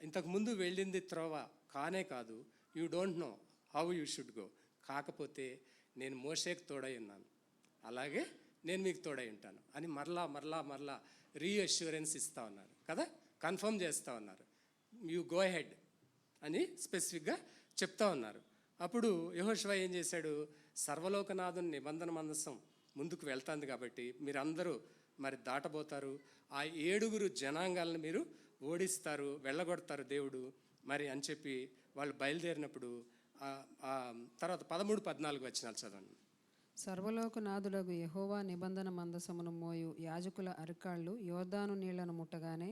A: ఇంతకుముందు వెళ్ళింది త్రోవ కానే కాదు, you don't know how you should go. కాకపోతే నేను మోషేకు తోడై ఉన్నాను, అలాగే నేను మీకు తోడై ఉంటాను అని మరలా రీఅష్యూరెన్స్ ఇస్తూ ఉన్నారు కదా, కన్ఫర్మ్ చేస్తూ ఉన్నారు. యూ గో హెడ్ అని స్పెసిఫిక్గా చెప్తా ఉన్నారు. అప్పుడు యెహోషువ ఏం చేశాడు? సర్వలోకనాథుని నిబంధన మందసం ముందుకు వెళ్తుంది కాబట్టి మీరందరూ మరి దాటబోతారు, ఆ 7 జనాంగాలను మీరు ఓడిస్తారు, వెళ్ళగొడతారు దేవుడు మరి అని చెప్పి వాళ్ళు బయలుదేరినప్పుడు తర్వాత 13-14 వచనాలు చదవండి.
C: సర్వలోకనాథుడగు యెహోవా నిబంధన మందసమును మోయు యాజకుల అరికాళ్ళు యోర్దాను నీళ్లను ముట్టగానే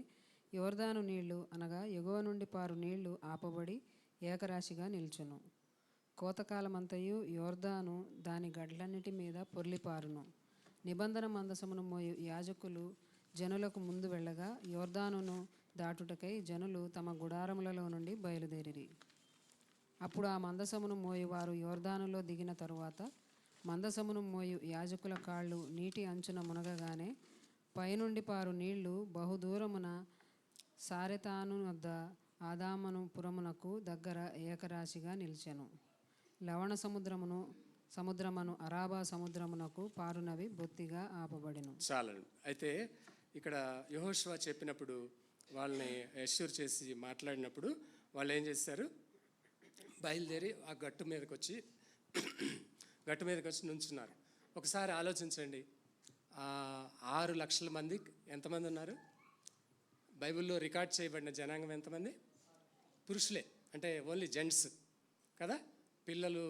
C: యోర్దాను నీళ్లు అనగా ఎగువ నుండి పారు నీళ్లు ఆపబడి ఏకరాశిగా నిల్చును. కోతకాలమంతయు యోర్దాను దాని గడ్లన్నిటి మీద పొర్లిపారును. నిబంధన మందసమును మోయు యాజకులు జనులకు ముందు వెళ్ళగా యోర్దానును దాటుటకై జనులు తమ గుడారములలో నుండి బయలుదేరిరి. అప్పుడు ఆ మందసమును మోయువారు యోర్దానులో దిగిన తరువాత మందసమును మోయు యాజకుల కాళ్ళు నీటి అంచున మునగగానే పైనుండి పారు నీళ్లు బహుదూరమున సారెతాను వద్ద ఆదామను పురమునకు దగ్గర ఏకరాశిగా నిలిచెను. లవణ సముద్రమును అరాబా సముద్రమునకు పారునవి బొత్తిగా ఆపబడిను.
A: చాలండి. అయితే ఇక్కడ యెహోషువ చెప్పినప్పుడు వాళ్ళని అష్యూర్ చేసి మాట్లాడినప్పుడు వాళ్ళు ఏం చేశారు? బయలుదేరి ఆ గట్టు మీదకి వచ్చి నుంచున్నారు. ఒకసారి ఆలోచించండి, 6 లక్షల మంది ఎంతమంది ఉన్నారు? బైబిల్లో రికార్డ్ చేయబడిన జనాంగం ఎంతమంది? పురుషులే, అంటే ఓన్లీ జెంట్స్ కదా. పిల్లలు,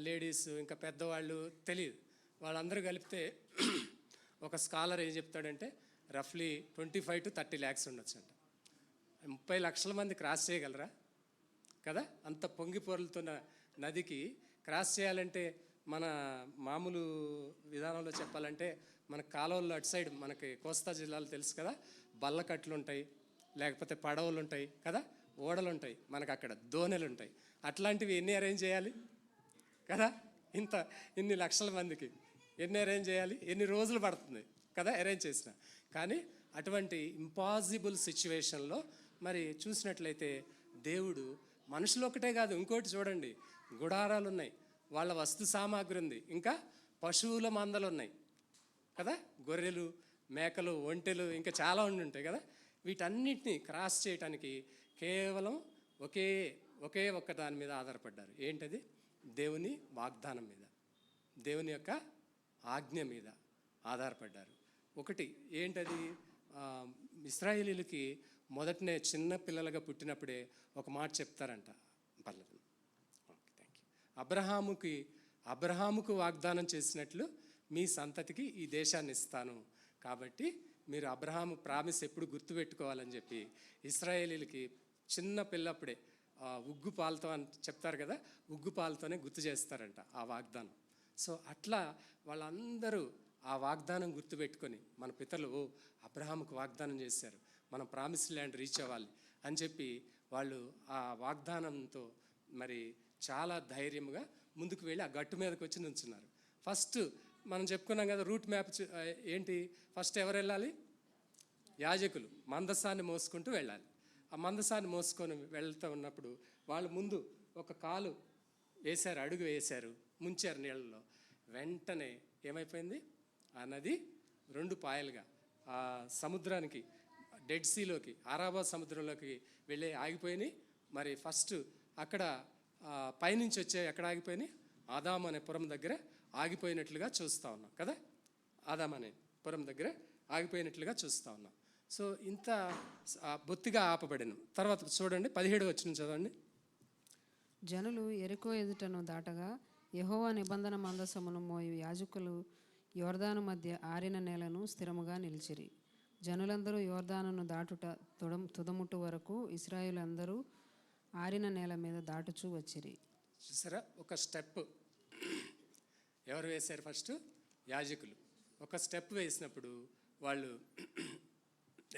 A: లేడీస్, ఇంకా పెద్దవాళ్ళు తెలియదు. వాళ్ళందరూ కలిపితే ఒక స్కాలర్ ఏం చెప్తాడంటే రఫ్లీ 25 to 30 lakhs ఉండొచ్చు అంట. 30 లక్షల మంది క్రాస్ చేయగలరా కదా? అంత పొంగి పొరులుతున్న నదికి క్రాస్ చేయాలంటే మన మామూలు విధానంలో చెప్పాలంటే మన కాలువల్లో అటు సైడ్ మనకి కోస్తా జిల్లాలో తెలుసు కదా, బల్లకట్లు ఉంటాయి, లేకపోతే పడవలు ఉంటాయి కదా, ఓడలు ఉంటాయి, మనకు అక్కడ దోణెలు ఉంటాయి. అట్లాంటివి ఎన్ని అరేంజ్ చేయాలి కదా? ఇన్ని లక్షల మందికి ఎన్ని అరేంజ్ చేయాలి? ఎన్ని రోజులు పడుతుంది కదా అరేంజ్ చేసిన. కానీ అటువంటి ఇంపాసిబుల్ సిచ్యువేషన్లో మరి చూసినట్లయితే దేవుడు మనుషులు ఒకటే కాదు, ఇంకోటి చూడండి, గుడారాలు ఉన్నాయి, వాళ్ళ వస్తు సామాగ్రి ఉంది, ఇంకా పశువుల మందలు ఉన్నాయి కదా, గొర్రెలు, మేకలు, ఒంటెలు, ఇంకా చాలా ఉంటాయి కదా. వీటన్నిటిని క్రాస్ చేయటానికి కేవలం ఒకే ఒక్క దాని మీద ఆధారపడ్డారు. ఏంటది? దేవుని వాగ్దానం మీద, దేవుని యొక్క ఆజ్ఞ మీద ఆధారపడ్డారు. ఒకటి ఏంటది? ఇశ్రాయేలీలకి మొదటనే చిన్న పిల్లలుగా పుట్టినప్పుడే ఒక మాట చెప్తారంట. పర్లేదు, ఓకే, థ్యాంక్ యూ. అబ్రహాముకు వాగ్దానం చేసినట్లు మీ సంతతికి ఈ దేశాన్ని ఇస్తాను, కాబట్టి మీరు అబ్రహాము ప్రామిస్ ఎప్పుడు గుర్తుపెట్టుకోవాలని చెప్పి ఇశ్రాయేలీలకి చిన్న పిల్లప్పుడే ఉగ్గు పాలతో అని చెప్తారు కదా, ఉగ్గు పాలతోనే గుర్తు చేస్తారంట ఆ వాగ్దానం. సో అట్లా వాళ్ళందరూ ఆ వాగ్దానం గుర్తుపెట్టుకొని మన పితరులు అబ్రహాముకు వాగ్దానం చేశారు, మనం ప్రామిస్ ల్యాండ్ రీచ్ అవ్వాలి అని చెప్పి వాళ్ళు ఆ వాగ్దానంతో మరి చాలా ధైర్యంగా ముందుకు వెళ్ళి ఆ గట్టు మీదకి వచ్చి నుంచున్నారు. ఫస్ట్ మనం చెప్పుకున్నాం కదా రూట్ మ్యాప్ ఏంటి, ఫస్ట్ ఎవరు వెళ్ళాలి? యాజకులు మందసాన్ని మోసుకుంటూ వెళ్ళాలి. ఆ మందసాన్ని మోసుకొని వెళ్తూ ఉన్నప్పుడు వాళ్ళు ముందు ఒక కాలు వేశారు, అడుగు వేశారు, ముంచారు నీళ్ళలో. వెంటనే ఏమైపోయింది? ఆ నది 2 పాయలుగా ఆ సముద్రానికి, డెడ్ సీలోకి, అరాబా సముద్రంలోకి వెళ్ళి ఆగిపోయినాయి. మరి ఫస్ట్ అక్కడ పైనుంచి వచ్చే ఎక్కడ ఆగిపోయినాయి? ఆదాం అనే పురం దగ్గర ఆగిపోయినట్లుగా చూస్తూ ఉన్నాం కదా. ఆదాం అనే పురం దగ్గర ఆగిపోయినట్లుగా చూస్తూ ఉన్నాం. సో ఇంత బొత్తిగా ఆపబడిన తర్వాత చూడండి 17 వచనం చదవండి.
C: జనులు ఎరికో ఎదుటను దాటగా యెహోవా నిబంధన మందసమును మోయు యాజకులు యోర్దాను మధ్య ఆరిన నేలను స్థిరముగా నిలిచిరి. జనులందరూ యోర్దానును దాటుట తుదముట్టు వరకు ఇశ్రాయేలందరూ ఆరిన నేల మీద దాటుచూ వచ్చిరి.
A: చూసారా, ఒక స్టెప్ ఎవరు వేశారు? ఫస్ట్ యాజకులు ఒక స్టెప్ వేసినప్పుడు వాళ్ళు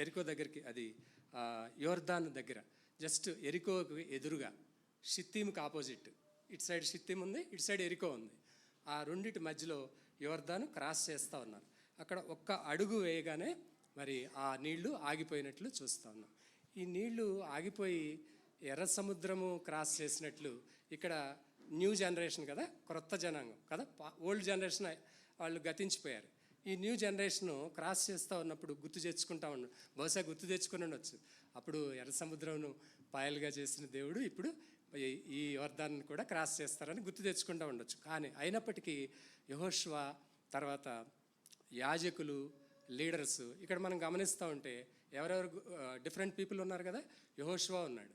A: ఎరికో దగ్గరికి, అది యోర్దాను దగ్గర, జస్ట్ ఎరికోకు ఎదురుగా, షిత్తీముకి ఆపోజిట్, ఇటు సైడ్ షిత్తీము ఉంది, ఇటు సైడ్ ఎరికో ఉంది. ఆ రెండింటి మధ్యలో యోర్దాను క్రాస్ చేస్తూ ఉన్నారు. అక్కడ ఒక్క అడుగు వేయగానే మరి ఆ నీళ్లు ఆగిపోయినట్లు చూస్తూ ఉన్నాం. ఈ నీళ్లు ఆగిపోయి ఎర్ర సముద్రము క్రాస్ చేసినట్లు ఇక్కడ న్యూ జనరేషన్ కదా, క్రొత్త జనాంగం కదా, ఓల్డ్ జనరేషన్ వాళ్ళు గతించిపోయారు. ఈ న్యూ జనరేషను క్రాస్ చేస్తూ ఉన్నప్పుడు గుర్తు తెచ్చుకుంటా ఉన్నాడు. బహుశా గుర్తు తెచ్చుకుని ఉండొచ్చు, అప్పుడు ఎర్ర సముద్రంను పాయలుగా చేసిన దేవుడు ఇప్పుడు ఈ యోర్దాన్ని కూడా క్రాస్ చేస్తారని గుర్తు తెచ్చుకుంటూ ఉండొచ్చు. కానీ అయినప్పటికీ యెహోషువ తర్వాత యాజకులు, లీడర్స్ ఇక్కడ మనం గమనిస్తూ ఉంటే ఎవరెవరు డిఫరెంట్ పీపుల్ ఉన్నారు కదా. యెహోషువ ఉన్నాడు,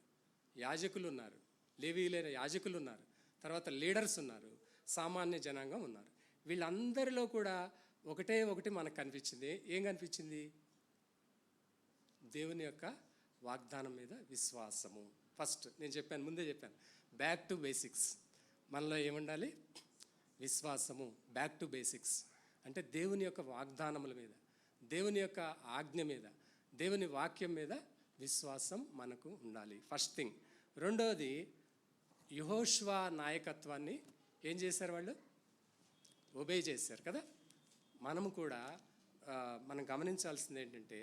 A: యాజకులు ఉన్నారు, లేవీయులైన యాజకులు ఉన్నారు, తర్వాత లీడర్స్ ఉన్నారు, సామాన్య జనాంగం ఉన్నారు. వీళ్ళందరిలో కూడా ఒకటి మనకు కనిపించింది. ఏం కనిపించింది? దేవుని యొక్క వాగ్దానం మీద విశ్వాసము. ఫస్ట్ నేను చెప్పాను, ముందే చెప్పాను, బ్యాక్ టు బేసిక్స్. మనలో ఏముండాలి? విశ్వాసము. బ్యాక్ టు బేసిక్స్ అంటే దేవుని యొక్క వాగ్దానముల మీద, దేవుని యొక్క ఆజ్ఞ మీద, దేవుని వాక్యం మీద విశ్వాసం మనకు ఉండాలి. First thing. రెండవది, యెహోషువ నాయకత్వాన్ని ఏం చేశారు? వాళ్ళు ఒబే చేశారు కదా. మనము కూడా మనం గమనించాల్సింది ఏంటంటే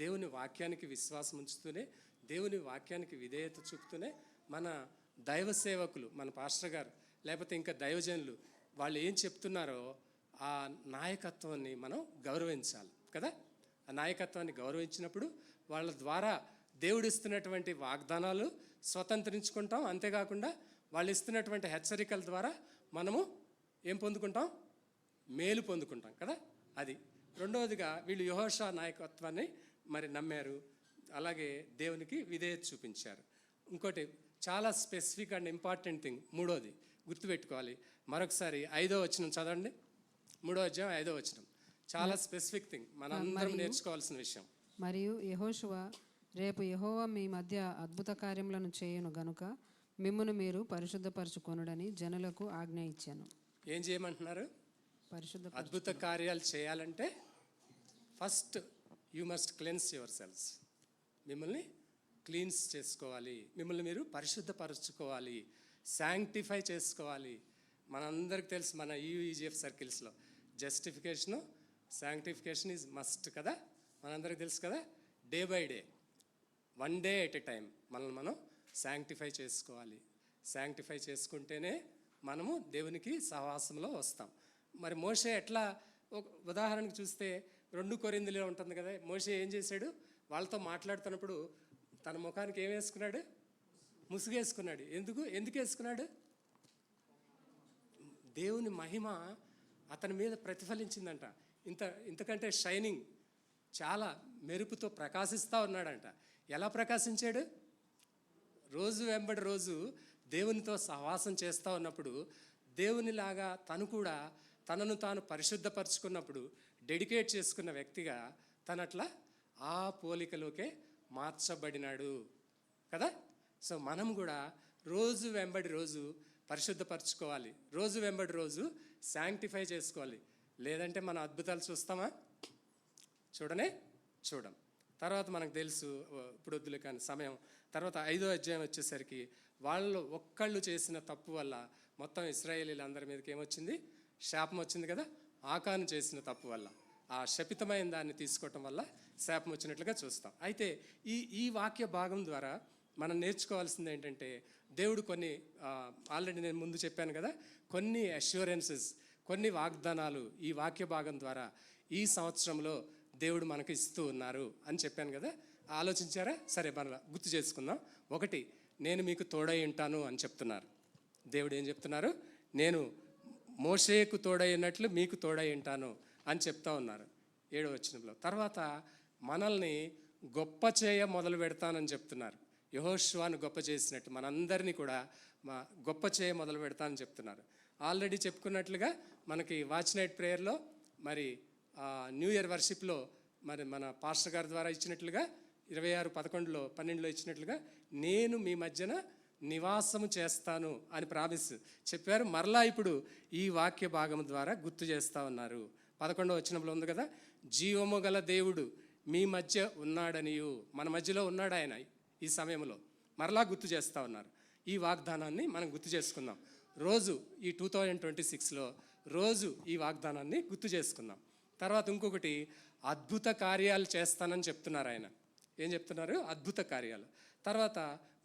A: దేవుని వాక్యానికి విశ్వాసం ఉంచుతూనే, దేవుని వాక్యానికి విధేయత చూపుతూనే మన దైవ సేవకులు, మన పాస్టర్ గారు లేకపోతే ఇంకా దైవజనులు వాళ్ళు ఏం చెప్తున్నారో ఆ నాయకత్వాన్ని మనం గౌరవించాలి కదా. ఆ నాయకత్వాన్ని గౌరవించినప్పుడు వాళ్ళ ద్వారా దేవుడు ఇస్తున్నటువంటి వాగ్దానాలు స్వతంత్రించుకుంటాం. అంతేకాకుండా వాళ్ళు ఇస్తున్నటువంటి హెచ్చరికల ద్వారా మనము ఏం పొందుకుంటాం? మేలు పొందుకుంటాం కదా. అది రెండవదిగా వీళ్ళు యెహోషువ నాయకత్వాన్ని మరి నమ్మారు, అలాగే దేవునికి విధేయత చూపించారు. ఇంకోటి చాలా స్పెసిఫిక్ అండ్ ఇంపార్టెంట్ థింగ్, మూడోది గుర్తుపెట్టుకోవాలి. మరొకసారి 5వ వచనం చదవండి. 3వ అధ్యాయం 5వ వచనం చాలా స్పెసిఫిక్ థింగ్, మనందరం నేర్చుకోవాల్సిన విషయం.
C: మరియు యెహోషువ, రేపు యెహోవా మీ మధ్య అద్భుత కార్యములను చేయును గనుక మిమ్మును మీరు పరిశుద్ధపరచుకొనుడని జనులకు ఆజ్ఞ ఇచ్చాను.
A: ఏం చేయమంటున్నారు? అద్భుత కార్యాలు చేయాలంటే first you must cleanse your cells. మిమ్మల్ని క్లీన్స్ చేసుకోవాలి, మిమ్మల్ని మీరు పరిశుద్ధపరచుకోవాలి, శాంక్టిఫై చేసుకోవాలి. మనందరికి తెలుసు, మన ఈజిఎఫ్ సర్కిల్స్లో జస్టిఫికేషను, శాంక్టిఫికేషన్ ఈజ్ మస్ట్ కదా, మనందరికి తెలుసు కదా. Day by day, 1 day at a time మనల్ని మనం శాంక్టిఫై చేసుకోవాలి. శాంక్టిఫై చేసుకుంటేనే మనము దేవునికి సహవాసంలో వస్తాం. మరి మోషే ఎట్లా, ఒక ఉదాహరణకు చూస్తే 2 కొరింథీలో ఉంటుంది కదా. మోషే ఏం చేశాడు? వాళ్ళతో మాట్లాడుతున్నప్పుడు తన ముఖానికి ఏం వేసుకున్నాడు? ముసుగేసుకున్నాడు. ఎందుకు వేసుకున్నాడు? దేవుని మహిమ అతని మీద ప్రతిఫలించిందంట. ఇంతకంటే షైనింగ్, చాలా మెరుపుతో ప్రకాశిస్తూ ఉన్నాడంట. ఎలా ప్రకాశించాడు? రోజు వెంబడి రోజు దేవునితో సహవాసం చేస్తూ ఉన్నప్పుడు దేవునిలాగా తను కూడా తనను తాను పరిశుద్ధపరచుకున్నప్పుడు, డెడికేట్ చేసుకున్న వ్యక్తిగా తనట్లా ఆ పోలికలోకే మార్చబడినాడు కదా. సో మనం కూడా రోజు వెంబడి రోజు పరిశుద్ధపరచుకోవాలి, రోజు వెంబడి రోజు శాంక్టిఫై చేసుకోవాలి. లేదంటే మన అద్భుతాలు చూస్తామా? చూడం. తర్వాత మనకు తెలుసు, ఇప్పుడు వద్దులే కానీ సమయం తర్వాత 5వ అధ్యాయం వచ్చేసరికి వాళ్ళు ఒక్కళ్ళు చేసిన తప్పు వల్ల మొత్తం ఇశ్రాయేలీలందరి మీదకి ఏమొచ్చింది? శాపం వచ్చింది కదా. ఆకాను చేసిన తప్పు వల్ల ఆ శపితమైన దాన్ని తీసుకోవటం వల్ల శాపం వచ్చినట్లుగా చూస్తాం. అయితే ఈ వాక్య భాగం ద్వారా మనం నేర్చుకోవాల్సింది ఏంటంటే, దేవుడు కొన్ని ఆల్రెడీ నేను ముందు చెప్పాను కదా, కొన్ని అష్యూరెన్సెస్, కొన్ని వాగ్దానాలు ఈ వాక్య భాగం ద్వారా ఈ సంవత్సరంలో దేవుడు మనకు ఇస్తూ ఉన్నారు అని చెప్పాను కదా. ఆలోచించారా? సరే, మనం గుర్తు చేసుకుందాం. ఒకటి, నేను మీకు తోడై ఉంటాను అని చెప్తున్నారు. దేవుడు ఏం చెప్తున్నారు? నేను మోషేకు తోడై ఉన్నట్లు మీకు తోడై ఉంటాను అని చెప్తా ఉన్నారు 7వ వచనంలో. తర్వాత మనల్ని గొప్ప చేయ మొదలు పెడతానని చెప్తున్నారు. యెహోషువను గొప్ప చేసినట్టు మనందరినీ కూడా గొప్ప చేయ మొదలు పెడతానని చెప్తున్నారు. ఆల్రెడీ చెప్పుకున్నట్లుగా మనకి వాచ్ నైట్ ప్రేయర్లో, మరి న్యూ ఇయర్ వర్షిప్లో, మరి మన పాస్టర్ గారి ద్వారా ఇచ్చినట్లుగా 26:11-12 ఇచ్చినట్లుగా, నేను మీ మధ్యన నివాసము చేస్తాను అని ప్రామిస్ చెప్పారు. మరలా ఇప్పుడు ఈ వాక్య భాగం ద్వారా గుర్తు చేస్తూ ఉన్నారు. 11వ వచనంలో ఉంది కదా, జీవము గల దేవుడు మీ మధ్య ఉన్నాడనియు, మన మధ్యలో ఉన్నాడు ఆయన ఈ సమయంలో. మరలా గుర్తు చేస్తూ ఉన్నారు. ఈ వాగ్దానాన్ని మనం గుర్తు చేసుకుందాం. రోజు ఈ 2026లో రోజు ఈ వాగ్దానాన్ని గుర్తు చేసుకుందాం. తర్వాత ఇంకొకటి, అద్భుత కార్యాలు చేస్తానని చెప్తున్నారు ఆయన. ఏం చెప్తున్నారు? అద్భుత కార్యాలు. తర్వాత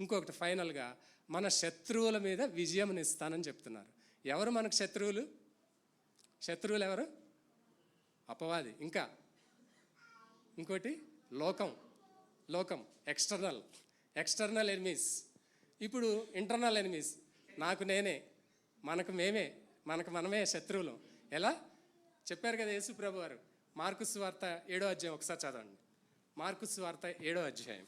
A: ఇంకొకటి, ఫైనల్గా మన శత్రువుల మీద విజయం ఇస్తానని చెప్తున్నారు. ఎవరు మనకు శత్రువులు? శత్రువులు ఎవరు? అపవాది. ఇంకా ఇంకోటి లోకం ఎక్స్టర్నల్ ఎనిమీస్. ఇప్పుడు ఇంటర్నల్ ఎనిమీస్, నాకు నేనే, మనకు మనమే శత్రువులు. ఎలా చెప్పారు కదా యేసు ప్రభు వారు? మార్కు సువార్త 7వ అధ్యాయం ఒకసారి చదవండి. మార్కు సువార్త 7వ అధ్యాయం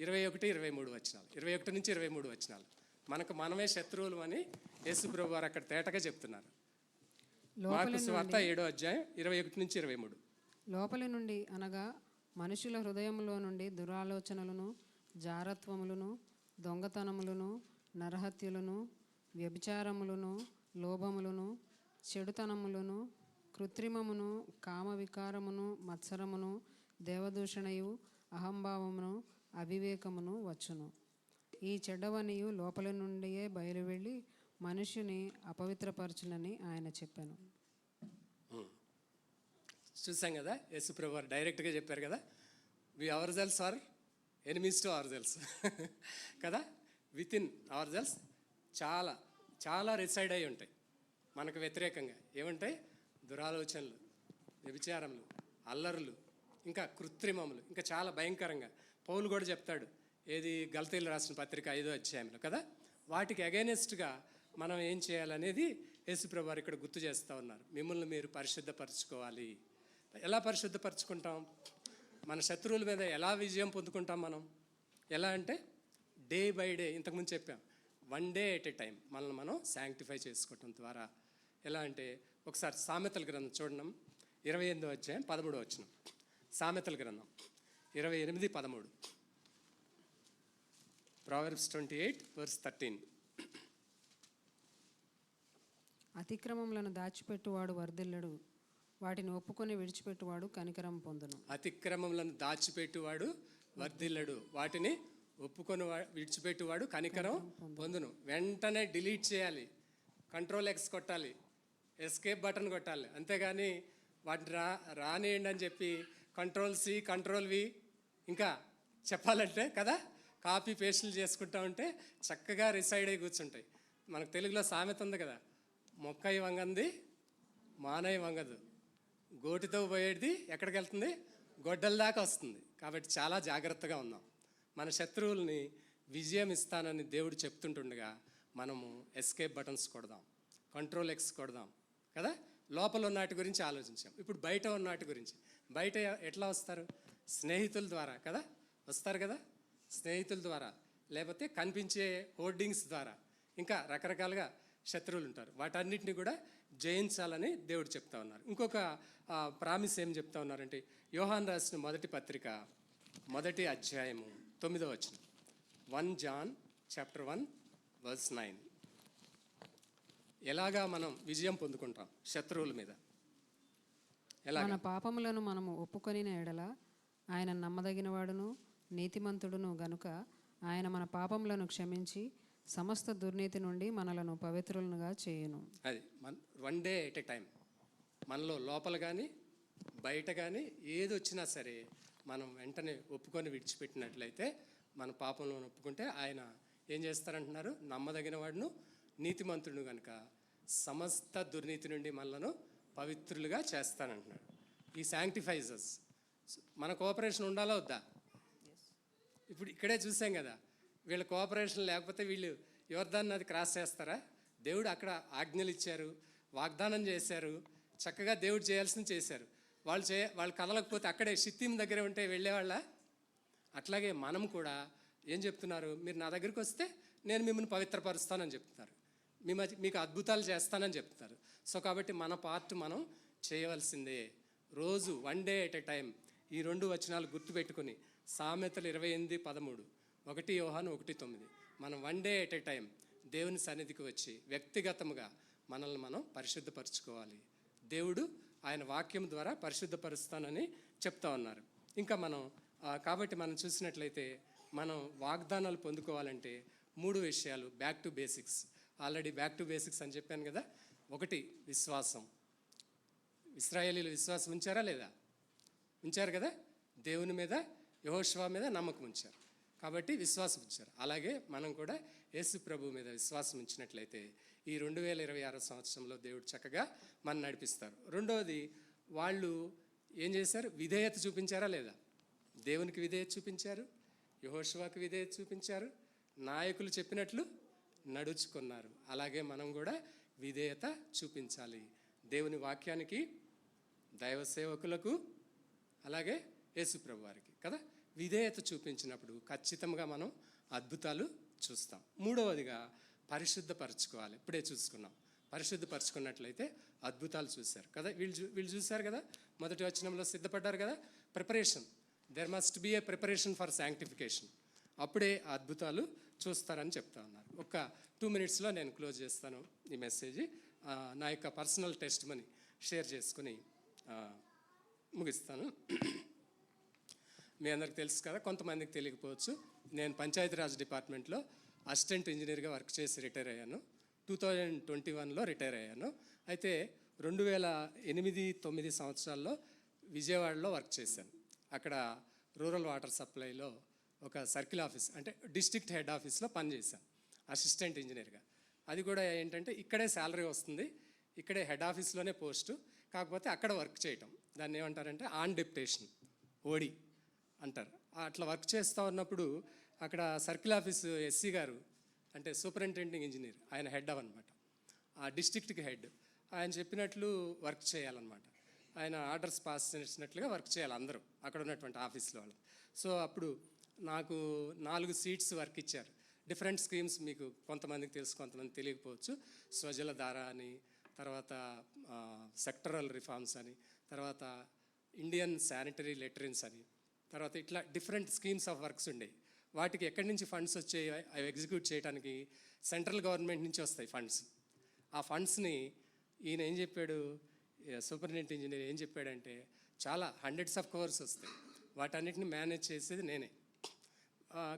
A: 21-23 వచనాలు, 21-23 వచనాలు. మనకు మనమే శత్రువులు అని యేసు ప్రభు వారు అక్కడ తేటగా చెప్తున్నారు. మార్కు సువార్త 7వ అధ్యాయం 21-23.
C: లోపలి నుండి అనగా మనుషుల హృదయంలో నుండి దురాలోచనలను, జారత్వములను, దొంగతనములను, నరహత్యలను, వ్యభిచారములను, లోభములను, చెడుతనములను, కృత్రిమమును, కామవికారమును, మత్సరమును, దేవదూషణయు, అహంభావమును, అవివేకమును వచ్చును. ఈ చెడ్డవనియు లోపల నుండియే బయలువెళ్ళి మనుష్యుని అపవిత్రపరచునని ఆయన చెప్పాను.
A: చూసాం కదా, యేసుప్రభు వారు డైరెక్ట్గా చెప్పారు కదా, we our cells are enemies to our cells కదా. విత్ ఇన్ అవర్ సెల్స్ చాలా చాలా రిసైడ్ అయి ఉంటాయి మనకు వ్యతిరేకంగా. ఏముంటాయి? దురాలోచనలు, వ్యభిచారములు, అల్లరులు, ఇంకా కృత్రిమములు, ఇంకా చాలా భయంకరంగా. పౌలు కూడా చెప్తాడు, ఏది గలతీయులకు రాసిన పత్రిక 5వ అధ్యాయంలో కదా. వాటికి అగైనెస్ట్గా మనం ఏం చేయాలనేది యేసుప్రభు వారు ఇక్కడ గుర్తు చేస్తూ ఉన్నారు. మిమ్మల్ని మీరు పరిశుద్ధపరచుకోవాలి. ఎలా పరిశుద్ధపరచుకుంటాం? మన శత్రువుల మీద ఎలా విజయం పొందుకుంటాం మనం? ఎలా అంటే డే బై డే, ఇంతకుముందు చెప్పాం, 1 day at a time మనల్ని మనం శాంక్టిఫై చేసుకోవటం ద్వారా. ఎలా అంటే ఒకసారి సామెతల గ్రంథం చూడడం 28వ అధ్యాయం 13వ వచనం. సామెతల గ్రంథం 28:13. Proverbs 28:13.
C: అతిక్రమములను దాచిపెట్టువాడు వర్ధిల్లడు, వాటిని ఒప్పుకొని విడిచిపెట్టువాడు కనికరం పొందును.
A: అతిక్రమములను దాచిపెట్టువాడు వర్ధిల్లడు, వాటిని ఒప్పుకొని విడిచిపెట్టువాడు కనికరం పొందును. వెంటనే డిలీట్ చేయాలి, Ctrl+X కొట్టాలి, ఎస్కేప్ బటన్ కొట్టాలి. అంతేగాని వాటిని రానియండి అని చెప్పి Ctrl+C Ctrl+V ఇంకా చెప్పాలంటే కదా, కాపీ పేస్టులు చేసుకుంటా ఉంటే చక్కగా రిసైడ్ అయి కూర్చుంటాయి. మనకు తెలుగులో సామెత ఉంది కదా, మొక్కయి వంగంది మానయి వంగదు, గోటితో పోయేది ఎక్కడికి వెళ్తుంది? గొడ్డల దాకా వస్తుంది. కాబట్టి చాలా జాగ్రత్తగా ఉందాం. మన శత్రువుల్ని విజయం ఇస్తానని దేవుడు చెప్తుంటుండగా మనము ఎస్కేప్ బటన్స్ కొడదాం, Ctrl+X కొడదాం కదా. లోపల ఉన్న వాటి గురించి ఆలోచించాం. ఇప్పుడు బయట ఉన్న వాటి గురించి. బయట ఎట్లా వస్తారు? స్నేహితుల ద్వారా కదా వస్తారు కదా, స్నేహితుల ద్వారా, లేకపోతే కనిపించే హోర్డింగ్స్ ద్వారా, ఇంకా రకరకాలుగా శత్రువులు ఉంటారు. వాటన్నిటిని కూడా జయించాలని దేవుడు చెప్తా ఉన్నారు. ఇంకొక ప్రామిస్ ఏం చెప్తా ఉన్నారంటే, యోహాను రాసిన మొదటి పత్రిక 1వ అధ్యాయము 9వ వచనం. 1 John chapter 1 verse 9. ఎలాగా మనం విజయం పొందుకుంటాం శత్రువుల మీద?
C: మన పాపములను మనము ఒప్పుకొనిన ఎడల ఆయన నమ్మదగినవాడును నీతిమంతుడును గనుక ఆయన మన పాపములను క్షమించి సమస్త దుర్నీతి నుండి మనలను పవిత్రులుగా చేయును.
A: అది one day at a time. మనలో లోపల కానీ బయట కానీ ఏది వచ్చినా సరే మనం వెంటనే ఒప్పుకొని విడిచిపెట్టినట్లయితే, మన పాపంలో ఒప్పుకుంటే ఆయన ఏం చేస్తారంటున్నారు? నమ్మదగిన వాడును నీతిమంతుడు కనుక సమస్త దుర్నీతి నుండి మనలను పవిత్రులుగా చేస్తానంటున్నాడు. ఈ శాంక్టిఫైజర్స్ మన కోఆపరేషన్ ఉండాలా వద్దా? ఇప్పుడు ఇక్కడే చూసాం కదా, వీళ్ళ కోఆపరేషన్ లేకపోతే వీళ్ళు యోర్దాన్ నది క్రాస్ చేస్తారా? దేవుడు అక్కడ ఆజ్ఞలు ఇచ్చారు, వాగ్దానం చేశారు, చక్కగా దేవుడు చేయాల్సింది చేశారు. వాళ్ళు కదలకపోతే అక్కడే షిత్తీం దగ్గర ఉంటే వెళ్ళేవాళ్ళ? అట్లాగే మనం కూడా ఏం చెప్తున్నారు? మీరు నా దగ్గరికి వస్తే నేను మిమ్మల్ని పవిత్రపరుస్తానని చెప్తున్నారు, మీకు అద్భుతాలు చేస్తానని చెప్తున్నారు. సో కాబట్టి మన పార్ట్ మనం చేయవలసిందే. రోజు one day at a time. ఈ 2 వచనాలు గుర్తుపెట్టుకుని, సామెతలు 28:13, 1 యోహాను 1:9, మనం one day at a time దేవుని సన్నిధికి వచ్చి వ్యక్తిగతంగా మనల్ని మనం పరిశుద్ధపరచుకోవాలి. దేవుడు ఆయన వాక్యం ద్వారా పరిశుద్ధపరుస్తానని చెప్తా ఉన్నారు. ఇంకా కాబట్టి మనం చూసినట్లయితే మనం వాగ్దానాలు పొందుకోవాలంటే 3 విషయాలు. Back to basics. Already back to basics అని చెప్పాను కదా. 1 విశ్వాసం. ఇశ్రాయేలీలు విశ్వాసం ఉంచారా లేదా? ఉంచారు కదా. దేవుని మీద, యెహోషువ మీద నమ్మకం ఉంచారు కాబట్టి విశ్వాసం ఉంచారు. అలాగే మనం కూడా యేసు ప్రభు మీద విశ్వాసం ఉంచినట్లయితే ఈ 2026 సంవత్సరంలో దేవుడు చక్కగా మనం నడిపిస్తారు. రెండవది, వాళ్ళు ఏం చేశారు? విధేయత చూపించారా లేదా? దేవునికి విధేయత చూపించారు, యెహోషువకి విధేయత చూపించారు, నాయకులు చెప్పినట్లు నడుచుకున్నారు. అలాగే మనం కూడా విధేయత చూపించాలి. దేవుని వాక్యానికి, దైవ సేవకులకు, అలాగే యేసు ప్రభు వారికి కదా. విధేయత చూపించినప్పుడు ఖచ్చితంగా మనం అద్భుతాలు చూస్తాం. మూడవదిగా పరిశుద్ధపరచుకోవాలి. ఇప్పుడే చూసుకున్నాం. పరిశుద్ధపరచుకున్నట్లయితే అద్భుతాలు చూశారు కదా. వీళ్ళు చూశారు కదా, మొదటి వచనంలో సిద్ధపడ్డారు కదా. Preparation, there must be A preparation for sanctification. అప్పుడే అద్భుతాలు చూస్తారని చెప్తా ఉన్నారు. ఒక 2 minutesలో నేను క్లోజ్ చేస్తాను ఈ మెసేజ్. నా యొక్క పర్సనల్ టెస్ట్ మనీ షేర్ చేసుకుని ముగిస్తాను. మీ అందరికి తెలుసు కదా, కొంతమందికి తెలియకపోవచ్చు. నేను పంచాయతీరాజ్ డిపార్ట్మెంట్లో అసిస్టెంట్ ఇంజనీర్గా వర్క్ చేసి రిటైర్ అయ్యాను. 2021లో రిటైర్ అయ్యాను. అయితే 2008-9 సంవత్సరాల్లో విజయవాడలో వర్క్ చేశాను. అక్కడ రూరల్ వాటర్ సప్లైలో ఒక సర్కిల్ ఆఫీస్, అంటే డిస్ట్రిక్ట్ హెడ్ ఆఫీస్లో పనిచేశాను అసిస్టెంట్ ఇంజనీర్గా. అది కూడా ఏంటంటే ఇక్కడే శాలరీ వస్తుంది, ఇక్కడే హెడ్ ఆఫీస్లోనే పోస్టు, కాకపోతే అక్కడ వర్క్ చేయటం. దాన్ని ఏమంటారంటే ఆన్ డెప్యుటేషన్, ఓడి అంటారు. అట్లా వర్క్ చేస్తూ ఉన్నప్పుడు అక్కడ సర్కిల్ ఆఫీస్ ఎస్సీ గారు, అంటే సూపరింటెండింగ్ ఇంజనీర్, ఆయన హెడ్ అనమాట, ఆ డిస్ట్రిక్ట్కి హెడ్. ఆయన చెప్పినట్లు వర్క్ చేయాలన్నమాట. ఆయన ఆర్డర్స్ పాస్ చేసినట్లుగా వర్క్ చేయాలి అందరూ అక్కడ ఉన్నటువంటి ఆఫీస్లో వాళ్ళు. సో అప్పుడు నాకు 4 సీట్స్ వర్క్ ఇచ్చారు. డిఫరెంట్ స్కీమ్స్, మీకు కొంతమందికి తెలుసు, కొంతమంది తెలియకపోవచ్చు. స్వజల ధార అని, తర్వాత సెక్టరల్ రిఫార్మ్స్ అని, తర్వాత ఇండియన్ శానిటరీ లెటరిన్స్ అని, తర్వాత ఇట్లా డిఫరెంట్ స్కీమ్స్ ఆఫ్ వర్క్స్ ఉండేవి. వాటికి ఎక్కడి నుంచి ఫండ్స్ వచ్చాయి అవి ఎగ్జిక్యూట్ చేయడానికి సెంట్రల్ గవర్నమెంట్ నుంచి వస్తాయి ఫండ్స్. ఆ ఫండ్స్ని ఈయన ఏం చెప్పాడు, సూపరింటెండెంట్ ఇంజనీర్ ఏం చెప్పాడంటే, చాలా హండ్రెడ్స్ ఆఫ్ క్రోర్స్ వస్తాయి, వాటన్నిటిని మేనేజ్ చేసేది నేనే.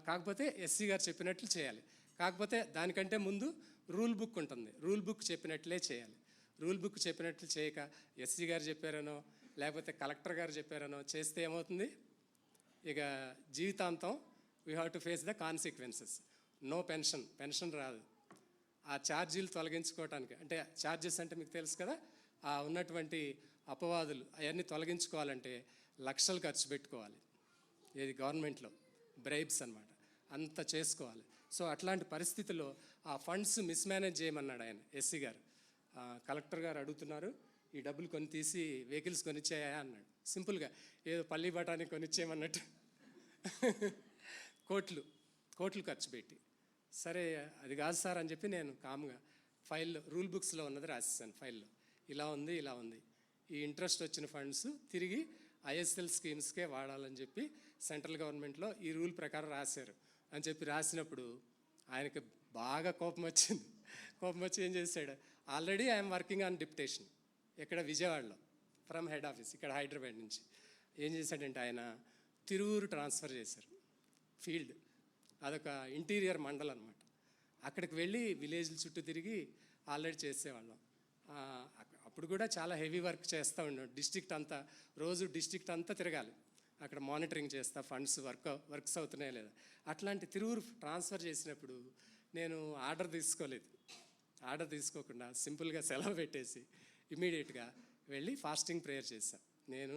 A: కాకపోతే ఎస్సీ గారు చెప్పినట్లు చేయాలి. కాకపోతే దానికంటే ముందు రూల్ బుక్ ఉంటుంది, రూల్ బుక్ చెప్పినట్లే చేయాలి. రూల్ బుక్ చెప్పినట్లు చేయక ఎస్సీ గారు చెప్పారనో లేకపోతే కలెక్టర్ గారు చెప్పారనో చేస్తే ఏమవుతుంది? ఇక జీవితాంతం we have to face the consequences. No pension రాదు. ఆ ఛార్జీలు తొలగించుకోవటానికి, అంటే ఛార్జెస్ అంటే మీకు తెలుసు కదా, ఆ ఉన్నటువంటి అపవాదులు అవన్నీ తొలగించుకోవాలంటే లక్షలు ఖర్చు పెట్టుకోవాలి. ఏది గవర్నమెంట్లో బ్రైబ్స్ అనమాట, అంత చేసుకోవాలి. సో అట్లాంటి పరిస్థితుల్లో ఆ ఫండ్స్ మిస్మేనేజ్ చేయమన్నాడు ఆయన ఎస్సీ గారు. కలెక్టర్ గారు అడుగుతున్నారు, ఈ డబ్బులు కొని తీసి వెహికల్స్ కొనిచ్చాయా అన్నాడు. సింపుల్గా ఏదో పల్లి బఠానీ కొనిచ్చేయమన్నట్టు కోట్లు ఖర్చు పెట్టి, సరే అది కాదు సార్ అని చెప్పి నేను కామ్గా ఫైల్లో రూల్ బుక్స్లో ఉన్నది రాసేసాను. ఫైల్లో ఇలా ఉంది, ఈ ఇంట్రెస్ట్ వచ్చిన ఫండ్స్ తిరిగి ఐఎస్ఎల్ స్కీమ్స్కే వాడాలని చెప్పి సెంట్రల్ గవర్నమెంట్లో ఈ రూల్ ప్రకారం రాశారు అని చెప్పి రాసినప్పుడు ఆయనకి బాగా కోపం వచ్చి ఏం చేశాడు, already I'm working on deputation ఇక్కడ విజయవాడలో ఫ్రమ్ హెడ్ ఆఫీస్, ఇక్కడ హైదరాబాద్ నుంచి. ఏం చేశాడంటే ఆయన తిరువూరు ట్రాన్స్ఫర్ చేశారు. ఫీల్డ్, అదొక ఇంటీరియర్ మండల్ అనమాట. అక్కడికి వెళ్ళి విలేజ్ల చుట్టూ తిరిగి ఆల్రెడీ చేసేవాళ్ళం. అప్పుడు కూడా చాలా హెవీ వర్క్ చేస్తూ ఉన్నాం. రోజు డిస్ట్రిక్ట్ అంతా తిరగాలి. అక్కడ మానిటరింగ్ చేస్తా, ఫండ్స్ వర్క్స్ అవుతున్నాయా లేదా. అట్లాంటి తిరువురు ట్రాన్స్ఫర్ చేసినప్పుడు నేను ఆర్డర్ తీసుకోకుండా సింపుల్గా సెలవు పెట్టేసి ఇమీడియట్గా వెళ్ళి ఫాస్టింగ్ ప్రేయర్ చేశాను. నేను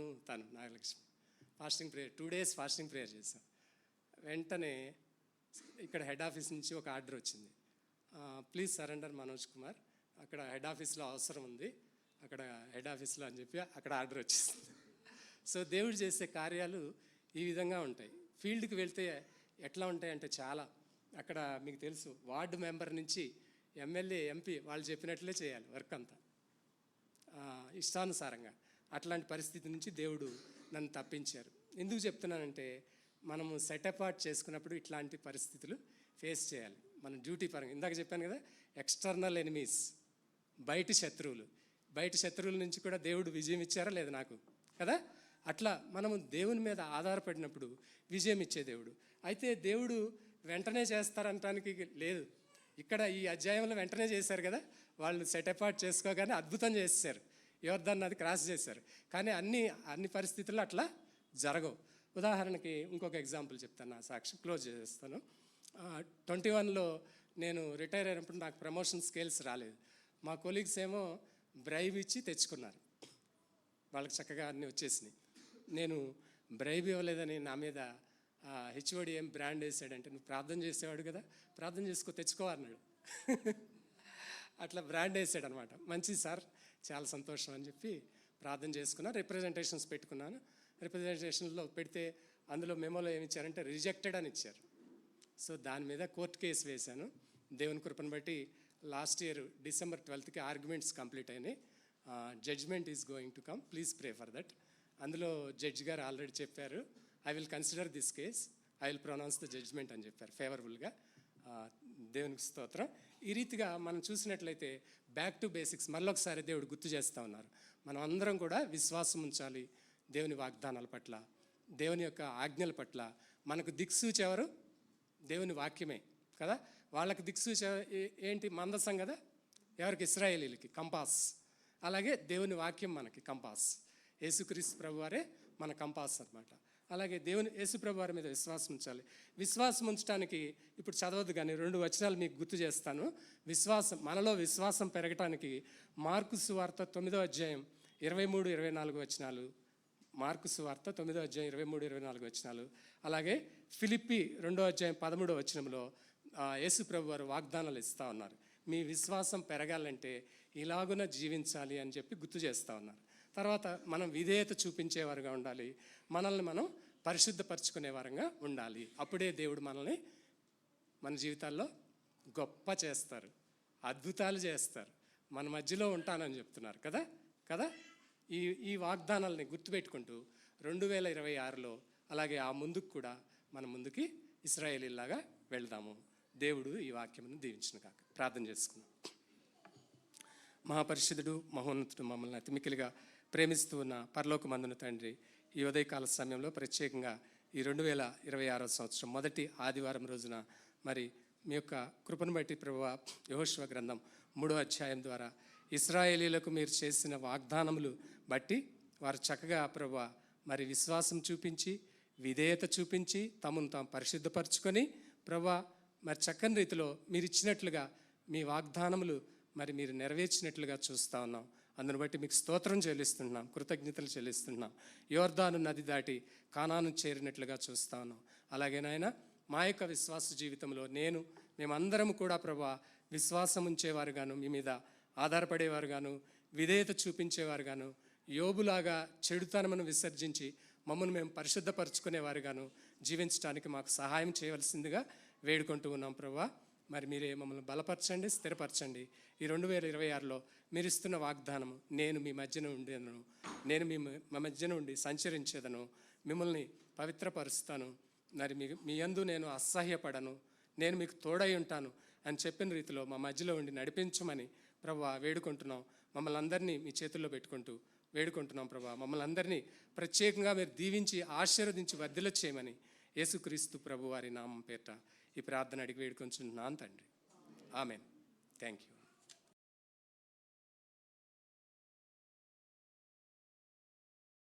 A: Nagalakshmi fasting prayer 2 days fasting prayer చేశాను. వెంటనే ఇక్కడ హెడ్ ఆఫీస్ నుంచి ఒక ఆర్డర్ వచ్చింది, ప్లీజ్ సరెండర్ మనోజ్ కుమార్, అక్కడ హెడ్ ఆఫీస్లో అవసరం ఉంది, అక్కడ హెడ్ ఆఫీస్లో అని చెప్పి అక్కడ ఆర్డర్ వచ్చేసింది. సో దేవుడు చేసే కార్యాలు ఈ విధంగా ఉంటాయి. ఫీల్డ్కి వెళ్తే ఎట్లా ఉంటాయంటే చాలా, అక్కడ మీకు తెలుసు వార్డు మెంబర్ నుంచి ఎమ్మెల్యే ఎంపీ వాళ్ళు చెప్పినట్లే చేయాలి వర్క్ అంతా ఇష్టానుసారంగా. అట్లాంటి పరిస్థితి నుంచి దేవుడు నన్ను తప్పించారు. ఎందుకు చెప్తున్నానంటే మనము సెట్ అపార్ట్ చేసుకున్నప్పుడు ఇట్లాంటి పరిస్థితులు ఫేస్ చేయాలి. మన డ్యూటీ పరంగా ఇందాక చెప్పాను కదా, ఎక్స్టర్నల్ ఎనిమీస్, బయట శత్రువుల నుంచి కూడా దేవుడు విజయం ఇచ్చారా లేదా నాకు కదా. అట్లా మనము దేవుని మీద ఆధారపడినప్పుడు విజయం ఇచ్చే దేవుడు. అయితే దేవుడు వెంటనే చేస్తారంటానికి లేదు. ఇక్కడ ఈ అధ్యాయంలో వెంటనే చేశారు కదా, వాళ్ళు సెట్ అపార్ట్ చేసుకోగానే అద్భుతం చేశారు, యోర్దాన్ని అది క్రాస్ చేశారు. కానీ అన్ని పరిస్థితుల్లో అట్లా జరగవు. ఉదాహరణకి ఇంకొక ఎగ్జాంపుల్ చెప్తాను, నా సాక్ష్యం క్లోజ్ చేస్తాను. 21లో నేను రిటైర్ అయినప్పుడు నాకు ప్రమోషన్ స్కేల్స్ రాలేదు. మా కొలీగ్స్ ఏమో బ్రైబ్ ఇచ్చి తెచ్చుకున్నారు, వాళ్ళకి చక్కగా అన్నీ వచ్చేసినాయి. నేను బ్రైబ్ ఇవ్వలేదని నా మీద హెచ్ఓడి ఏం బ్రాండ్ వేసాడంటే, నువ్వు ప్రార్థన చేసేవాడు కదా, ప్రార్థన చేసుకో తెచ్చుకో అన్నాడు. అట్లా బ్రాండ్ వేసాడు అనమాట. మంచిది సార్, చాలా సంతోషం అని చెప్పి ప్రార్థన చేసుకున్నాను. రిప్రజెంటేషన్స్ పెట్టుకున్నాను. రిప్రజెంటేషన్లో పెడితే అందులో మెమోలో ఏమి ఇచ్చారంటే రిజెక్టెడ్ అని ఇచ్చారు. సో దాని మీద కోర్టు కేసు వేశాను. దేవుని కృపను బట్టి last year December 12th arguments complete అయినాయి. Judgement is going to come, please pray for that. అందులో జడ్జి గారు ఆల్రెడీ చెప్పారు, I will consider this case, I will pronounce the judgement అని చెప్పారు ఫేవరబుల్గా. దేవునికి స్తోత్రం. ఈ రీతిగా మనం చూసినట్లయితే బ్యాక్ టు బేసిక్స్ మళ్ళొకసారి దేవుడు గుర్తు చేస్తూ ఉన్నారు. మనం అందరం కూడా విశ్వాసం ఉంచాలి దేవుని వాగ్దానాల పట్ల, దేవుని యొక్క ఆజ్ఞల పట్ల. మనకు దిక్సూచి ఎవరు? దేవుని వాక్యమే కదా. వాళ్ళకి దిక్సూచి ఏంటి? మందసం కదా. ఎవరికి? ఇశ్రాయేలీలకి కంపాస్. అలాగే దేవుని వాక్యం మనకి కంపాస్. యేసుక్రీస్తు ప్రభువారే మన కంపాస్ అన్నమాట. అలాగే యేసు ప్రభువారి మీద విశ్వాసం ఉంచాలి. విశ్వాసం ఉంచడానికి ఇప్పుడు చదవద్దు కానీ 2 వచనాలు మీకు గుర్తు చేస్తాను. మనలో విశ్వాసం పెరగటానికి మార్కు సువార్త 9వ అధ్యాయం 23-24 వచనాలు, మార్కు సువార్త 9వ అధ్యాయం 23-24 వచనాలు, అలాగే ఫిలిప్పి 2వ అధ్యాయం 13వ వచనంలో యేసు ప్రభువారు వాగ్దానాలు ఇస్తూ ఉన్నారు. మీ విశ్వాసం పెరగాలంటే ఇలాగున జీవించాలి అని చెప్పి గుర్తు చేస్తూ ఉన్నారు. తర్వాత మనం విధేయత చూపించేవారుగా ఉండాలి, మనల్ని మనం పరిశుద్ధపరచుకునే వారంగా ఉండాలి. అప్పుడే దేవుడు మనల్ని మన జీవితాల్లో గొప్ప చేస్తారు, అద్భుతాలు చేస్తారు, మన మధ్యలో ఉంటానని చెప్తున్నారు కదా. ఈ వాగ్దానాలని గుర్తుపెట్టుకుంటూ 2026లో అలాగే ఆ ముందుకు కూడా మనం ముందుకి ఇశ్రాయేలీలాగా వెళ్దాము. దేవుడు ఈ వాక్యమును దీవించును కాక. ప్రార్థన చేసుకుందాం. మహాపరిశుద్ధుడు, మహోన్నతుడు, మమ్మల్ని అతిమికిలిగా ప్రేమిస్తూ ఉన్న పరలోకమందున తండ్రి, ఈ ఉదయకాల సమయంలో ప్రత్యేకంగా ఈ 2026వ సంవత్సరం మొదటి ఆదివారం రోజున మరి మీ యొక్క కృపను బట్టి ప్రభువా, యెహోషువ గ్రంథం 3వ అధ్యాయం ద్వారా ఇశ్రాయేలీలకు మీరు చేసిన వాగ్దానములు బట్టి వారు చక్కగా ప్రభువా మరి విశ్వాసం చూపించి, విధేయత చూపించి, తమను తాము పరిశుద్ధపరచుకొని ప్రభువా మరి చక్కని రీతిలో మీరు ఇచ్చినట్లుగా మీ వాగ్దానములు మరి మీరు నెరవేర్చినట్లుగా చూస్తూ ఉన్నాం. అందును బట్టి మీకు స్తోత్రం చెల్లిస్తున్నాం, కృతజ్ఞతలు చెల్లిస్తున్నాం. యోర్దాను నది దాటి కానాను చేరినట్లుగా చూస్తూ ఉన్నాం. అలాగే నాయన మా యొక్క విశ్వాస జీవితంలో మేమందరం కూడా ప్రభువా విశ్వాసం ఉంచేవారుగాను, మీ మీద ఆధారపడేవారుగాను, విధేయత చూపించేవారుగాను, యోబులాగా చెడుతనమును విసర్జించి మమ్మల్ని మేము పరిశుద్ధపరచుకునేవారుగాను జీవించడానికి మాకు సహాయం చేయవలసిందిగా వేడుకుంటూ ఉన్నాం ప్రభువా. మరి మీరే మమ్మల్ని బలపరచండి, స్థిరపరచండి. ఈ 2026లో మీరు ఇస్తున్న వాగ్దానము, నేను మీ మధ్యన ఉండేదను, నేను మా మధ్యన ఉండి సంచరించేదను, మిమ్మల్ని పవిత్రపరుస్తాను, మరి మీ యందు నేను అసహ్యపడను, నేను మీకు తోడై ఉంటాను అని చెప్పిన రీతిలో మా మధ్యలో ఉండి నడిపించమని ప్రభువా వేడుకుంటున్నాం. మమ్మల్ని అందరినీ మీ చేతుల్లో పెట్టుకుంటూ వేడుకుంటున్నాం ప్రభువా. మమ్మల్ని అందరినీ ప్రత్యేకంగా మీరు దీవించి ఆశీర్వదించి వర్ధిల్ల చేయమని యేసుక్రీస్తు ప్రభు వారి నామం పేట ఈ ప్రార్థన అడిగి వేడుకొంచున్నాను తండ్రి. ఆమెన్. Thank you.